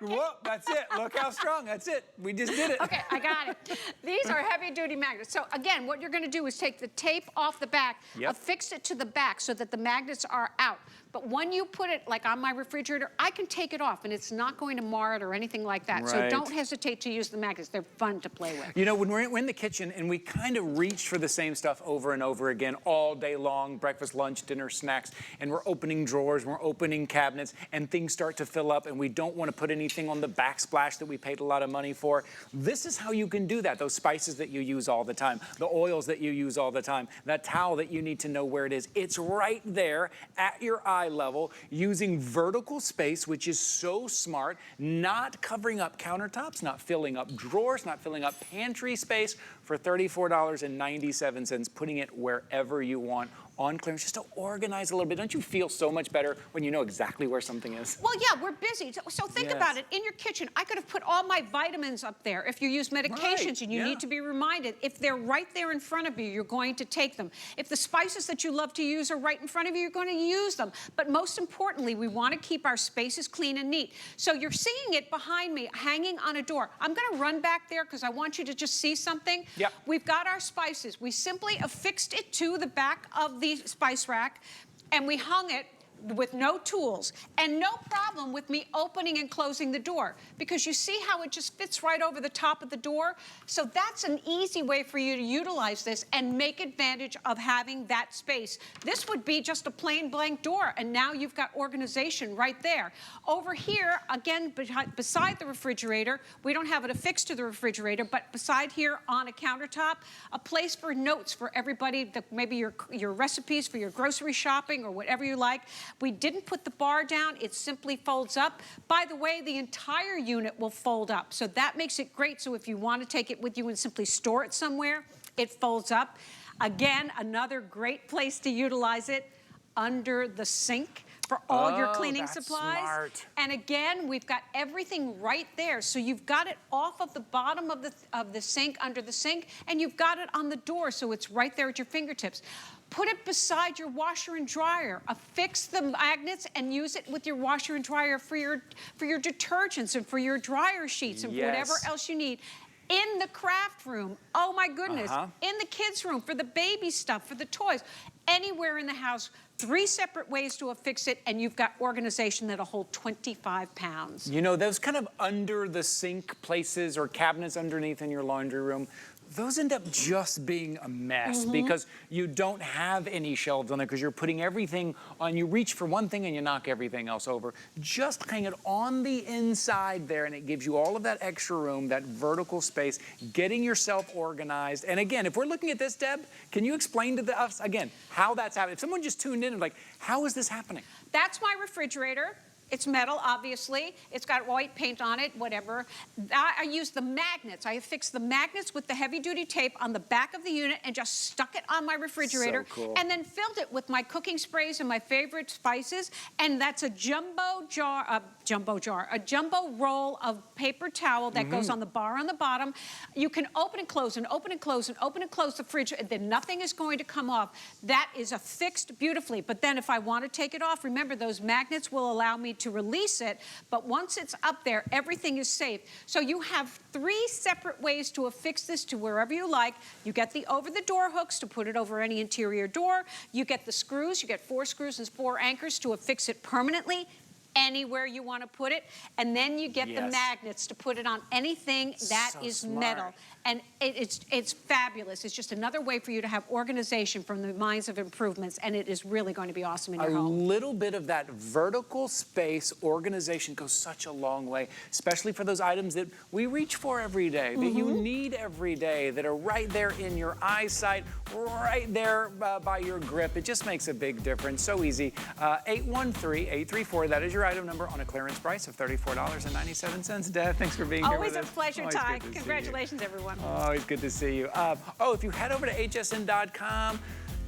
whoa, that's it. Look how strong. That's it. We just did it. Okay, I got it. These are heavy-duty magnets. So again, what you're going to do is take the tape off the back, affix it to the back so that the magnets are out. But when you put it, like on my refrigerator, I can take it off, and it's not going to mar it or anything like that. Right. So don't hesitate to use the magnets. They're fun to play with. You know, when we're in the kitchen and we kind of reach for the same stuff over and over again all day long, breakfast, lunch, dinner, snacks, and we're opening drawers, we're opening cabinets, and things start to fill up, and we don't want to put anything on the backsplash that we paid a lot of money for. This is how you can do that. Those spices that you use all the time, the oils that you use all the time, that towel that you need to know where it is. It's right there at your eye level, using vertical space, which is so smart, not covering up countertops, not filling up drawers, not filling up pantry space, for $34.97, putting it wherever you want on clearance, just to organize a little bit. Don't you feel so much better when you know exactly where something is? Well, yeah, we're busy. So think about it. In your kitchen, I could have put all my vitamins up there. If you use medications and you need to be reminded, if they're right there in front of you, you're going to take them. If the spices that you love to use are right in front of you, you're going to use them. But most importantly, we want to keep our spaces clean and neat. So you're seeing it behind me, hanging on a door. I'm going to run back there because I want you to just see something. Yep. We've got our spices. We simply affixed it to the back of the spice rack, and we hung it with no tools and no problem with me opening and closing the door, because you see how it just fits right over the top of the door. So that's an easy way for you to utilize this and make advantage of having that space. This would be just a plain blank door, and now you've got organization right there. Over here, again, beside the refrigerator, we don't have it affixed to the refrigerator, but beside here on a countertop, a place for notes for everybody, maybe your recipes for your grocery shopping or whatever you like. We didn't put the bar down, it simply folds up. By the way, the entire unit will fold up, so that makes it great. So if you want to take it with you and simply store it somewhere, it folds up. Again, another great place to utilize it, under the sink for all your cleaning supplies. Smart. And again, we've got everything right there. So you've got it off of the bottom of the sink, under the sink, and you've got it on the door, so it's right there at your fingertips. Put it beside your washer and dryer. Affix the magnets and use it with your washer and dryer for your detergents and for your dryer sheets and whatever else you need. In the craft room, oh my goodness, in the kids' room, for the baby stuff, for the toys, anywhere in the house, 3 separate ways to affix it, and you've got organization that'll hold 25 pounds. You know, those kind of under the sink places or cabinets underneath in your laundry room, those end up just being a mess because you don't have any shelves on there, because you're putting everything on. You reach for one thing and you knock everything else over. Just hang it on the inside there, and it gives you all of that extra room, that vertical space, getting yourself organized. And again, if we're looking at this, Deb, can you explain to us again how that's happening? If someone just tuned in and like, how is this happening? That's my refrigerator. It's metal, obviously. It's got white paint on it, whatever. I use the magnets. I affixed the magnets with the heavy-duty tape on the back of the unit and just stuck it on my refrigerator. So cool. And then filled it with my cooking sprays and my favorite spices. And that's a jumbo roll of paper towel that goes on the bar on the bottom. You can open and close and open and close and open and close the fridge, and then nothing is going to come off. That is affixed beautifully. But then if I want to take it off, remember those magnets will allow me to release it, but once it's up there, everything is safe. So you have 3 separate ways to affix this to wherever you like. You get the over-the-door hooks to put it over any interior door. You get the screws. You get 4 screws and 4 anchors to affix it permanently anywhere you want to put it. And then you get the magnets to put it on anything that is metal. And it's fabulous. It's just another way for you to have organization from the minds of improvements, and it is really going to be awesome in your home. A little bit of that vertical space organization goes such a long way, especially for those items that we reach for every day, that you need every day, that are right there in your eyesight, right there by your grip. It just makes a big difference. So easy. 813-834, that is your item number on a clearance price of $34.97. Deb, thanks for being here with us. Always a pleasure, Ty. Congratulations, everyone. Always good to see you. If you head over to hsn.com,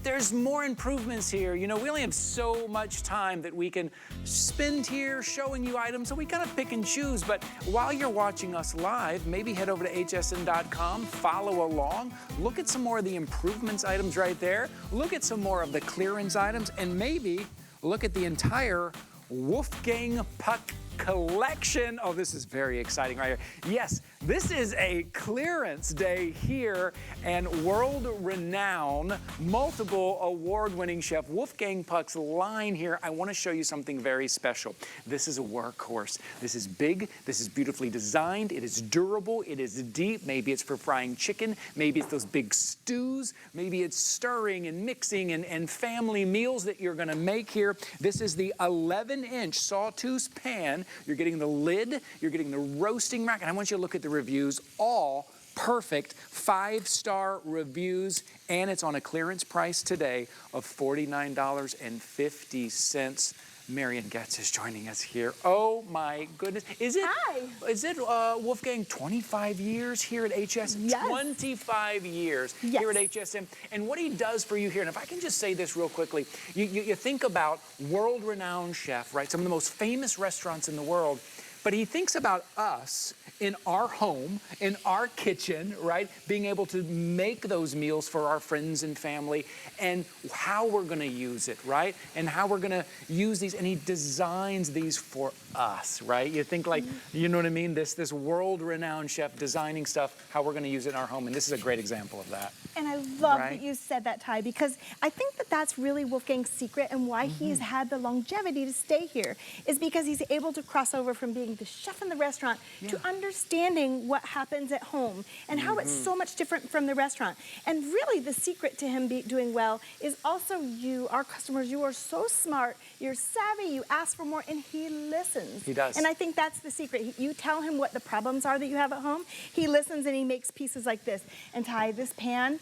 there's more improvements here. You know, we only have so much time that we can spend here showing you items, so we kind of pick and choose. But while you're watching us live, maybe head over to hsn.com, follow along, look at some more of the improvements items right there, look at some more of the clearance items, and maybe look at the entire Wolfgang Puck collection. Oh, this is very exciting right here. Yes, this is a clearance day here, and world-renowned, multiple award-winning chef Wolfgang Puck's line here. I want to show you something very special. This is a workhorse. This is big. This is beautifully designed. It is durable. It is deep. Maybe it's for frying chicken. Maybe it's those big stews. Maybe it's stirring and mixing and family meals that you're going to make here. This is the 11-inch sawtooth pan. You're getting the lid, you're getting the roasting rack, and I want you to look at the reviews, all perfect 5-star reviews, and it's on a clearance price today of $49.50. Marian Getz is joining us here. Oh my goodness. Is it Wolfgang 25 years here at HSN? Yes. 25 years here at HSN. And what he does for you here, and if I can just say this real quickly, you think about world-renowned chef, right? Some of the most famous restaurants in the world, but he thinks about us in our home, in our kitchen, right? Being able to make those meals for our friends and family, and how we're gonna use it, right? And how we're gonna use these, and he designs these for us, right? You think like, you know what I mean? This world-renowned chef designing stuff, how we're gonna use it in our home, and this is a great example of that. And I love that you said that, Ty, because I think that that's really Wolfgang's secret, and why he's had the longevity to stay here is because he's able to cross over from being the chef in the restaurant to understanding what happens at home and how it's so much different from the restaurant. And really the secret to him doing well is also you, our customers. You are so smart, you're savvy, you ask for more, and he listens. He does. And I think that's the secret. You tell him what the problems are that you have at home, he listens and he makes pieces like this. And Ty, this pan,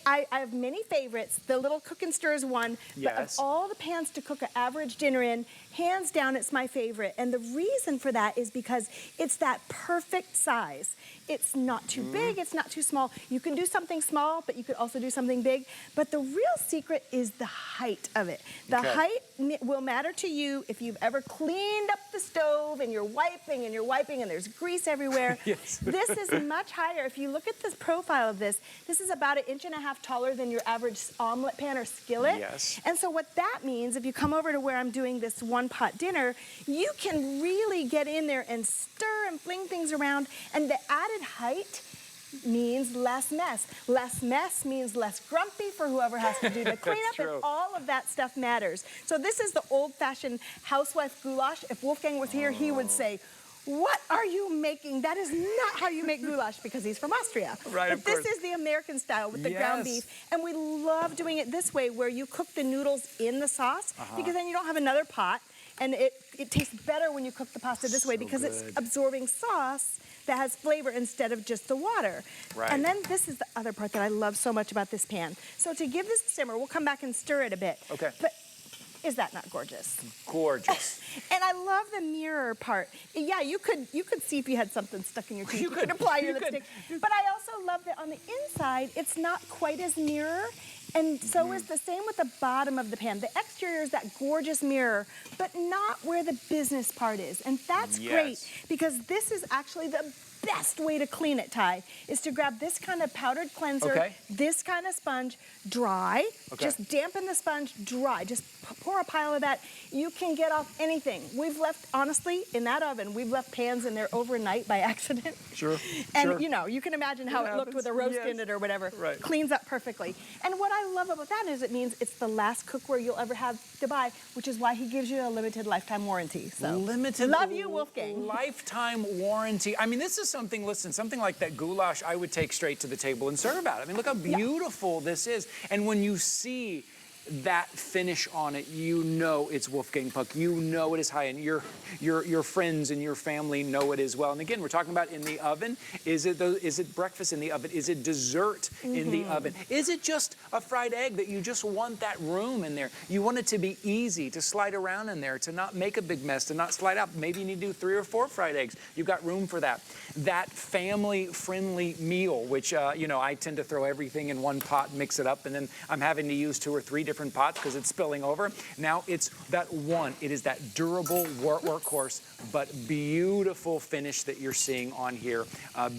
I have many favorites. The little cook and stirs one, but of all the pans to cook an average dinner in, hands down, it's my favorite. And the reason for that is because it's that perfect size. It's not too big, it's not too small. You can do something small, but you could also do something big. But the real secret is the height of it. The height will matter to you if you've ever cleaned up the stove and you're wiping and there's grease everywhere. This is much higher. If you look at the profile of this, this is about 1.5 inches taller than your average omelet pan or skillet. And so what that means, if you come over to where I'm doing this one-pot dinner, you can really get in there and stir and fling things around, and the added height means less mess. Less mess means less grumpy for whoever has to do the cleanup, and all of that stuff matters. So this is the old-fashioned housewife goulash. If Wolfgang was here, he would say, "What are you making? That is not how you make goulash," because he's from Austria. But this is the American style with the ground beef. And we love doing it this way, where you cook the noodles in the sauce, because then you don't have another pot. And it tastes better when you cook the pasta this way, because it's absorbing sauce that has flavor instead of just the water. And then this is the other part that I love so much about this pan. So to give this a simmer, we'll come back and stir it a bit. But Is that not gorgeous? Gorgeous. And I love the mirror part. Yeah, you could see if you had something stuck in your teeth. You could apply your lipstick. But I also love that on the inside, it's not quite as mirror. And so is the same with the bottom of the pan. The exterior is that gorgeous mirror, but not where the business part is. And that's great, because this is actually the best way to clean it, Ty, is to grab this kind of powdered cleanser, this kind of sponge, dry, just dampen the sponge, dry. Just pour a pile of that. You can get off anything. We've left, honestly, in that oven, we've left pans in there overnight by accident. Sure. And you know, you can imagine how it looked with a roast in it or whatever. Right. Cleans up perfectly. And what I love about that is it means it's the last cookware you'll ever have to buy, which is why he gives you a limited lifetime warranty. So love you, Wolfgang. Lifetime warranty. I mean, this is something, listen, something like that goulash I would take straight to the table and serve out. I mean, look how beautiful this is. And when you see that finish on it, you know it's Wolfgang Puck. You know it is high, and your friends and your family know it as well. And again, we're talking about in the oven. Is it breakfast in the oven? Is it dessert in the oven? Is it just a fried egg that you just want that room in there? You want it to be easy to slide around in there, to not make a big mess, to not slide out. Maybe you need to do 3 or 4 fried eggs. You've got room for that. That family-friendly meal, which you know, I tend to throw everything in one pot and mix it up, and then I'm having to use 2 or 3 different pots because it's spilling over. Now it's that one. It is that durable workhorse, but beautiful finish that you're seeing on here.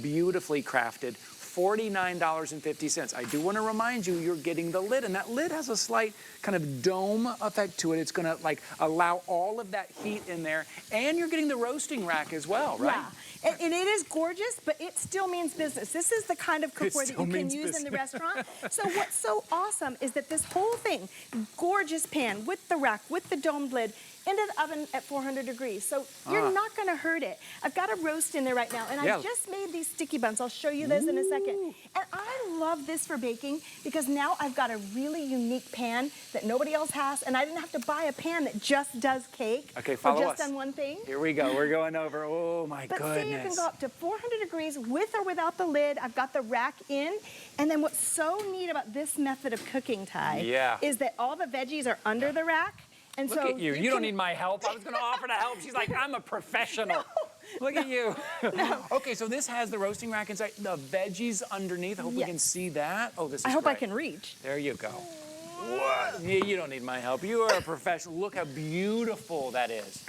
Beautifully crafted. $49.50. I do want to remind you, you're getting the lid, and that lid has a slight kind of dome effect to it. It's going to like allow all of that heat in there, and you're getting the roasting rack as well, right? Yeah, and it is gorgeous, but it still means business. This is the kind of cookware that you can use in the restaurant. So what's so awesome is that this whole thing, gorgeous pan with the rack, with the domed lid, into the oven at 400 degrees. So you're not gonna hurt it. I've got a roast in there right now, and I just made these sticky buns. I'll show you those in a second. And I love this for baking because now I've got a really unique pan that nobody else has, and I didn't have to buy a pan that just does cake. Okay, follow us. Just on one thing. Here we go, we're going over, oh my goodness. But see, you can go up to 400 degrees with or without the lid. I've got the rack in. And then what's so neat about this method of cooking, Ty, is that all the veggies are under the rack. And look at you. You don't need my help. I was going to offer to help. She's like, I'm a professional. Look at you. Okay, so this has the roasting rack inside, the veggies underneath. I hope we can see that. Oh, this is I hope great. I can reach. There you go. What? You don't need my help. You are a professional. Look how beautiful that is.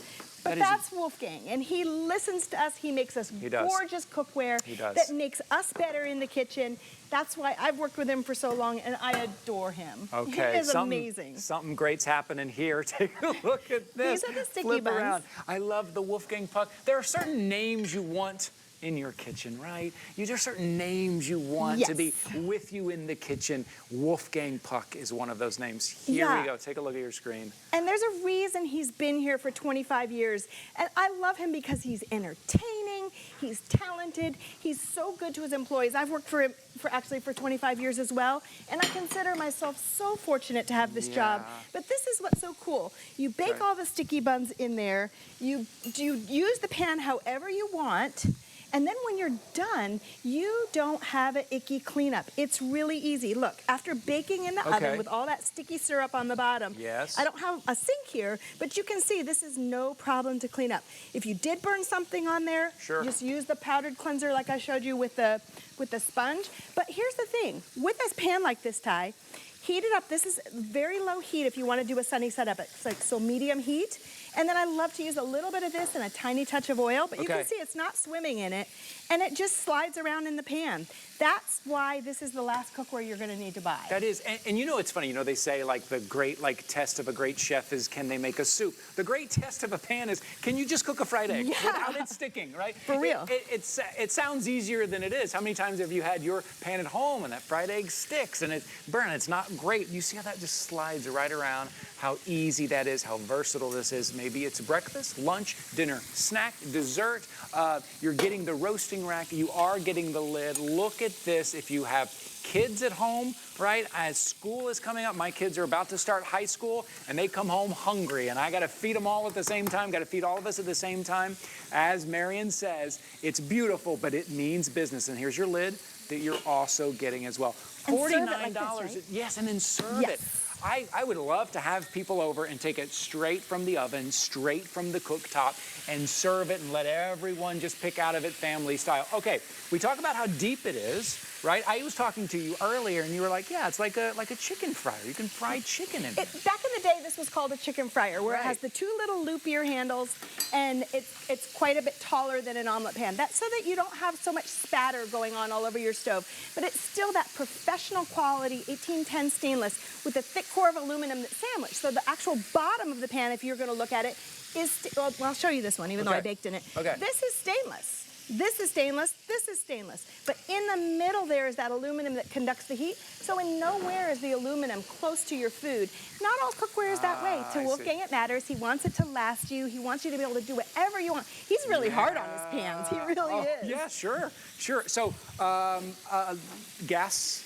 But that's Wolfgang, and he listens to us. He makes us gorgeous cookware that makes us better in the kitchen. That's why I've worked with him for so long, and I adore him. Okay, he is amazing. Something great's happening here. Take a look at this. These are the sticky Flip buns. Around. I love the Wolfgang Puck. There are certain names you want in your kitchen, right? There are certain names you want to be with you in the kitchen. Wolfgang Puck is one of those names. Here we go. Take a look at your screen. And there's a reason he's been here for 25 years. And I love him because he's entertaining, he's talented, he's so good to his employees. I've worked for him for 25 years as well. And I consider myself so fortunate to have this job. But this is what's so cool. You bake all the sticky buns in there. You use the pan however you want. And then when you're done, you don't have an icky cleanup. It's really easy. Look, after baking in the oven with all that sticky syrup on the bottom, I don't have a sink here, but you can see this is no problem to clean up. If you did burn something on there, just use the powdered cleanser like I showed you with the sponge. But here's the thing, with a pan like this, Ty, heat it up. This is very low heat if you want to do a sunny setup. It's like so medium heat. And then I love to use a little bit of this and a tiny touch of oil, but you can see it's not swimming in it, and it just slides around in the pan. That's why this is the last cookware you're going to need to buy. That is, and you know, it's funny, you know, they say like the great test of a great chef is can they make a soup? The great test of a pan is can you just cook a fried egg without it sticking, right? For real. It sounds easier than it is. How many times have you had your pan at home and that fried egg sticks and it burns? It's not great. You see how that just slides right around, how easy that is, how versatile this is. Maybe it's breakfast, lunch, dinner, snack, dessert. You're getting the roasting rack. You are getting the lid. Look at this. If you have kids at home, right? As school is coming up, my kids are about to start high school, and they come home hungry, and I got to feed them all at the same time, got to feed all of us at the same time. As Marion says, it's beautiful, but it means business. And here's your lid that you're also getting as well. $49. Like this, right? Yes, and then serve it. I would love to have people over and take it straight from the oven, straight from the cooktop, and serve it and let everyone just pick out of it family style. Okay, we talk about how deep it is, right? I was talking to you earlier and you were like, yeah, it's like a chicken fryer. You can fry chicken in it. Back in the day, this was called a chicken fryer, where it has the two little loopier handles, and it's quite a bit taller than an omelet pan. That's so that you don't have so much spatter going on all over your stove. But it's still that professional quality 1810 stainless with a thick core of aluminum that's sandwiched. So the actual bottom of the pan, if you're going to look at it, is, well, I'll show you this one, even though I baked in it. Okay. This is stainless. This is stainless, this is stainless. But in the middle there is that aluminum that conducts the heat. So in nowhere is the aluminum close to your food. Not all cookware is that way. To Wolfgang, it matters. He wants it to last you. He wants you to be able to do whatever you want. He's really hard on his pans. He really is. Yeah, sure. So, gas?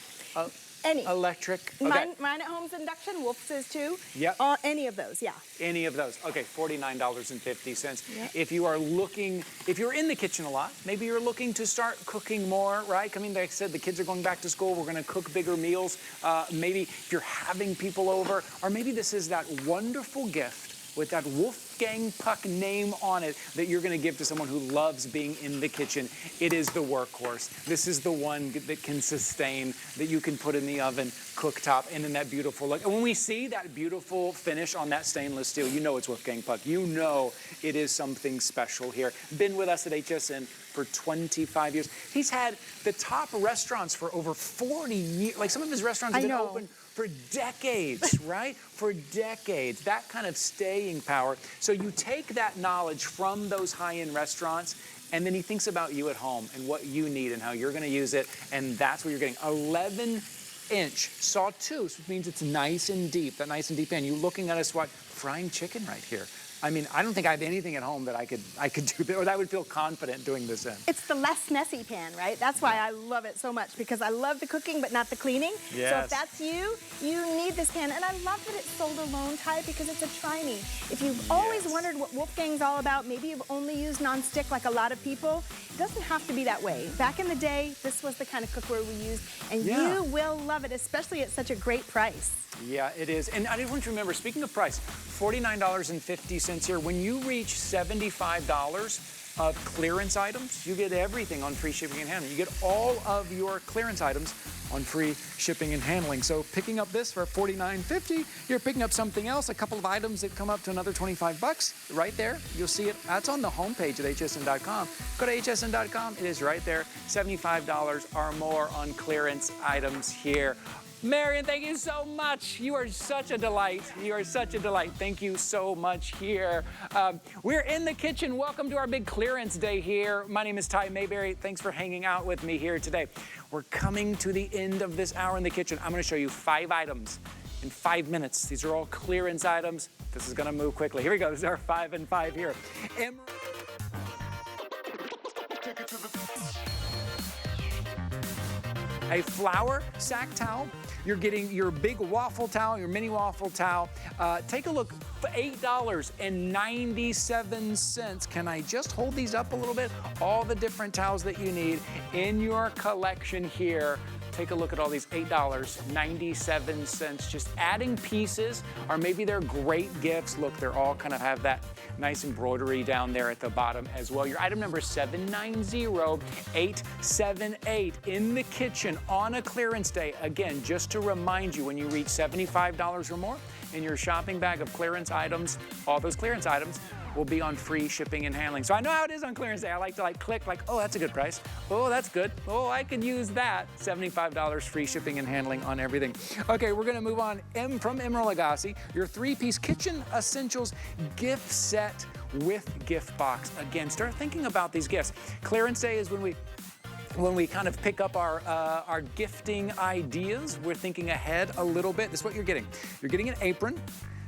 Any. Electric? Okay. Mine at home's induction. Wolf's is too. Yep. Any of those, yeah. Any of those. Okay, $49.50. Yep. If you are looking, if you're in the kitchen a lot, maybe you're looking to start cooking more, right? I mean, like I said, the kids are going back to school. We're going to cook bigger meals. Maybe if you're having people over, or maybe this is that wonderful gift with that Wolfgang Puck name on it that you're going to give to someone who loves being in the kitchen. It is the workhorse. This is the one that can sustain, that you can put in the oven, cooktop, and in that beautiful look. And when we see that beautiful finish on that stainless steel, you know it's Wolfgang Puck. You know it is something special here. Been with us at HSN for 25 years. He's had the top restaurants for over 40 years. Like some of his restaurants have been open for decades, right? For decades, that kind of staying power. So you take that knowledge from those high-end restaurants, and then he thinks about you at home and what you need and how you're gonna use it, and that's what you're getting. 11-inch sawtooth, which means it's nice and deep, that nice and deep pan. You're looking at us, what, frying chicken right here. I mean, I don't think I have anything at home that I could do, or that I would feel confident doing this in. It's the less messy pan, right? That's why I love it so much, because I love the cooking but not the cleaning. Yes. So if that's you, you need this pan. And I love that it's sold alone type because it's a try-me. If you've always wondered what Wolfgang's all about, maybe you've only used non-stick like a lot of people, it doesn't have to be that way. Back in the day, this was the kind of cookware we used, and you will love it, especially at such a great price. Yeah, it is. And I just want you to remember, speaking of price, $49.50 here. When you reach $75 of clearance items, you get everything on free shipping and handling. You get all of your clearance items on free shipping and handling. So picking up this for $49.50, you're picking up something else, a couple of items that come up to another 25 bucks right there. You'll see it. That's on the homepage at hsn.com. Go to hsn.com. It is right there. $75 or more on clearance items here. Marion, thank you so much. You are such a delight. You are such a delight. Thank you so much here. We're in the kitchen. Welcome to our big clearance day here. My name is Ty Mayberry. Thanks for hanging out with me here today. We're coming to the end of this hour in the kitchen. I'm going to show you 5 items in 5 minutes. These are all clearance items. This is going to move quickly. Here we go. These are 5 and 5 here. A flour sack towel. You're getting your big waffle towel, your mini waffle towel. Take a look, $8.97. Can I just hold these up a little bit? All the different towels that you need in your collection here. Take a look at all these, $8.97. Just adding pieces, or maybe they're great gifts. Look, they're all kind of have that nice embroidery down there at the bottom as well. Your item number 790878 in the kitchen on a clearance day. Again, just to remind you, when you reach $75 or more in your shopping bag of clearance items, all those clearance items will be on free shipping and handling. So I know how it is on clearance day. I like to click oh, that's a good price. Oh, that's good. Oh, I could use that. $75 free shipping and handling on everything. Okay, we're gonna move on. From Emeril Lagasse, your 3-piece kitchen essentials gift set with gift box. Again, start thinking about these gifts. Clearance day is when we kind of pick up our gifting ideas. We're thinking ahead a little bit. This is what you're getting. You're getting an apron.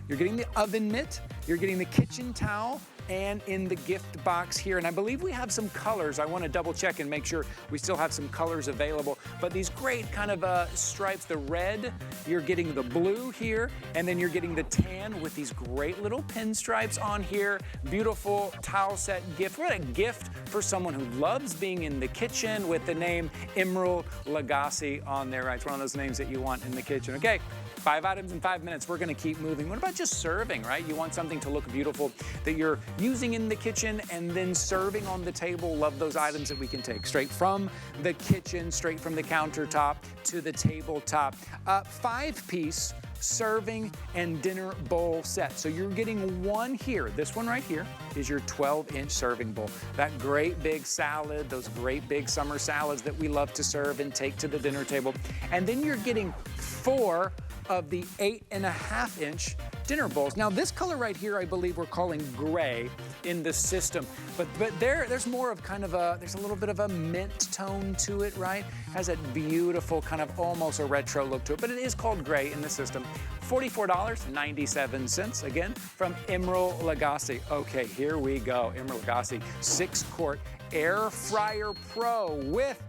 You're getting the oven mitt, you're getting the kitchen towel, and in the gift box here. And I believe we have some colors. I want to double check and make sure we still have some colors available. But these great kind of stripes, the red, you're getting the blue here, and then you're getting the tan with these great little pinstripes on here. Beautiful towel set gift. What a gift for someone who loves being in the kitchen with the name Emerald Lagasse on there. Right? It's one of those names that you want in the kitchen. Okay, 5 items in 5 minutes. We're gonna keep moving. What about just serving, right? You want something to look beautiful that you're using in the kitchen and then serving on the table. Love those items that we can take straight from the kitchen, straight from the countertop to the tabletop. 5-piece serving and dinner bowl set. So you're getting one here. This one right here is your 12-inch serving bowl. That great big salad, those great big summer salads that we love to serve and take to the dinner table. And then you're getting 4 of the 8.5-inch dinner bowls. Now this color right here, I believe we're calling gray in the system, but there's more of kind of there's a little bit of a mint tone to it, right? Has that beautiful kind of almost a retro look to it, but it is called gray in the system. $44.97, again, from Emerald Lagasse. Okay, here we go. Emerald Lagasse 6-quart Air Fryer Pro with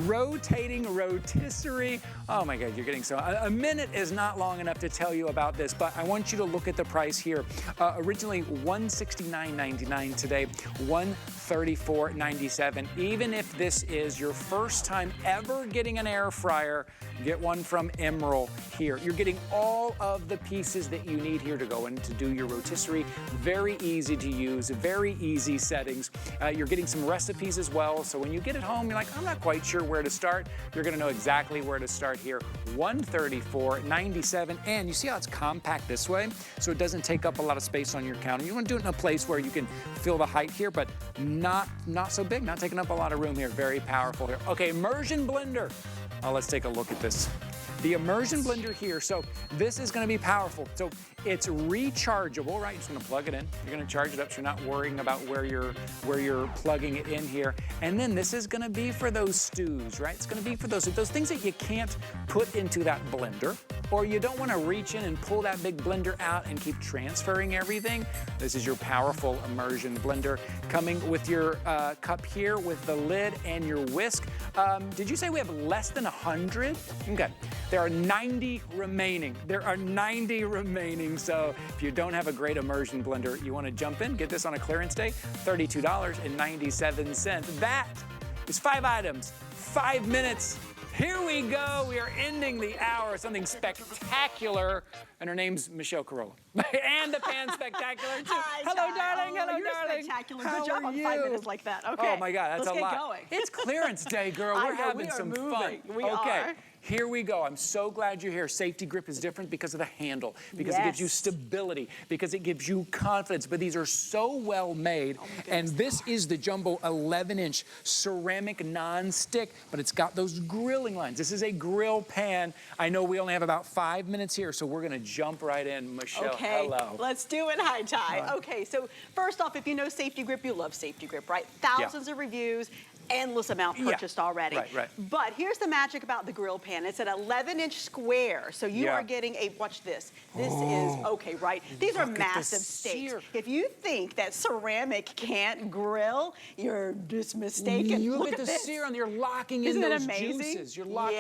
rotating rotisserie. Oh my God, you're getting so, a minute is not long enough to tell you about this, but I want you to look at the price here. Originally $169.99, today $134.97. Even if this is your first time ever getting an air fryer, get one from Emerald here. You're getting all of the pieces that you need here to go in to do your rotisserie. Very easy to use, very easy settings. You're getting some recipes as well, so when you get it home, you're like, I'm not quite sure where to start. You're gonna know exactly where to start here. $134.97, and you see how it's compact this way? So it doesn't take up a lot of space on your counter. You wanna do it in a place where you can feel the height here, but not so big, not taking up a lot of room here. Very powerful here. Okay, immersion blender. Let's take a look at this. The immersion blender here, so this is gonna be powerful. So it's rechargeable, right? You're just gonna plug it in. You're gonna charge it up so you're not worrying about where you're plugging it in here. And then this is gonna be for those stews, right? It's gonna be for those things that you can't put into that blender, or you don't wanna reach in and pull that big blender out and keep transferring everything. This is your powerful immersion blender coming with your cup here with the lid and your whisk. Did you say we have less than 100? Okay. There are 90 remaining. There are 90 remaining. So if you don't have a great immersion blender, you want to jump in, get this on a clearance day, $32.97. That is 5 items, 5 minutes. Here we go. We are ending the hour. Something spectacular. And her name's Michelle Carolla. And the Pan Spectacular, too. Hi, hello, darling. Hello, you're darling. Spectacular. How Good job are on you? 5 minutes like that. Okay. Oh, my God. That's a lot. Let's get going. It's clearance day, girl. We're having some fun. We okay. are. Here we go. I'm so glad you're here. Safety grip is different because of the handle, because it gives you stability, because it gives you confidence. But these are so well made. And this is the jumbo 11-inch ceramic non-stick, but it's got those grilling lines. This is a grill pan. I know we only have about 5 minutes here, so we're going to jump right in. Michelle, hello. Let's do it. Hi, Ty. Okay, so first off, if you know Safety Grip, you love Safety Grip, right? Thousands of reviews. Endless amount purchased already. Right. But here's the magic about the grill pan. It's an 11-inch square, so you are getting a, watch this. This is, okay, right? These are massive steaks. If you think that ceramic can't grill, you're just mistaken. You look at the sear on there, you're locking in those juices. You're locking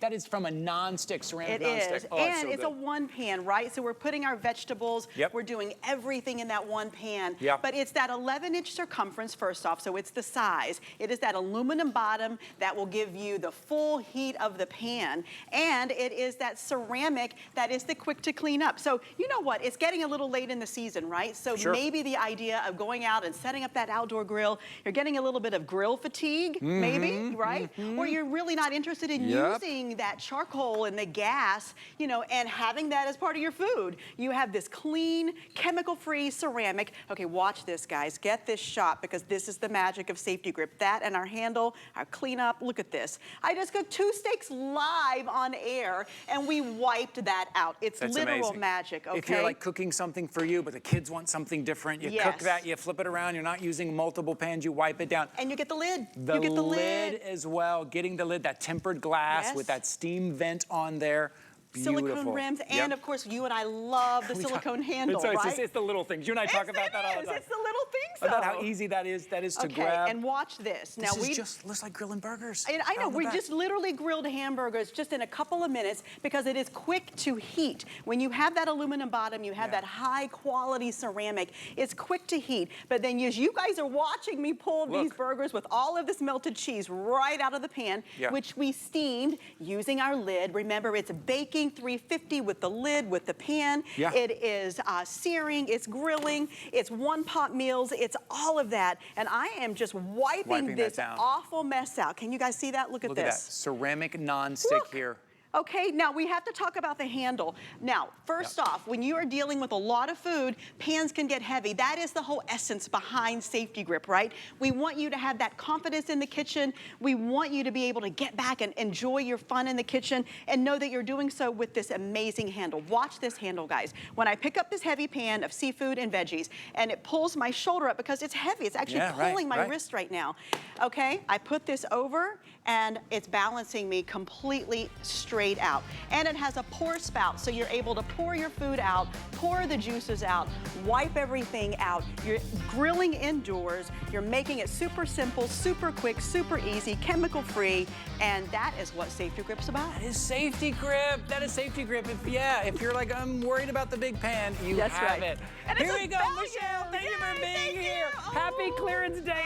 that is from a non-stick, ceramic non-stick. It is, oh, and so it's a one pan, right? So we're putting our vegetables, we're doing everything in that one pan. But it's that 11-inch circumference first off, so it's the size. It is that aluminum bottom that will give you the full heat of the pan, and it is that ceramic that is the quick to clean up. So you know what, it's getting a little late in the season, right? So maybe the idea of going out and setting up that outdoor grill, you're getting a little bit of grill fatigue, maybe, right? Or you're really not interested in using that charcoal and the gas, you know, and having that as part of your food. You have this clean, chemical-free ceramic. Okay, watch this, guys. Get this shot, because this is the magic of Safety Grip. That and our handle, our cleanup. Look at this. I just cooked 2 steaks live on air, and we wiped that out. It's literal magic, okay? If you're like cooking something for you, but the kids want something different, you cook that, you flip it around, you're not using multiple pans, you wipe it down. And you get the lid. You get the lid as well. Getting the lid, that tempered glass with that steam vent on there. silicone rims, and of course, you and I love the silicone handle, right? It's the little things. You and I talk about that all the time. It's the little things, though. About how easy that is to grab. And watch this. Now this just looks like grilling burgers. And I know, we just literally grilled hamburgers just in a couple of minutes because it is quick to heat. When you have that aluminum bottom, you have that high quality ceramic, it's quick to heat. But then as you guys are watching me pull these burgers with all of this melted cheese right out of the pan, which we steamed using our lid. Remember, it's baking 350 with the lid, with the pan. It is searing, it's grilling, it's one-pot meals, it's all of that. And I am just wiping this awful mess out. Can you guys see that? Look at this. Look at that. Ceramic non-stick here. Okay, now we have to talk about the handle. Now, first off, when you are dealing with a lot of food, pans can get heavy. That is the whole essence behind Safety Grip, right? We want you to have that confidence in the kitchen. We want you to be able to get back and enjoy your fun in the kitchen and know that you're doing so with this amazing handle. Watch this handle, guys. When I pick up this heavy pan of seafood and veggies and it pulls my shoulder up because it's heavy, it's actually pulling my wrist right now. Okay, I put this over and it's balancing me completely straight out. And it has a pour spout, so you're able to pour your food out, pour the juices out, wipe everything out. You're grilling indoors. You're making it super simple, super quick, super easy, chemical free, and that is what Safety Grip's about. That is Safety Grip. That is Safety Grip. If you're like, I'm worried about the big pan, you have it. And here we go, Michelle. Thank you for being here. Happy Clearance Day.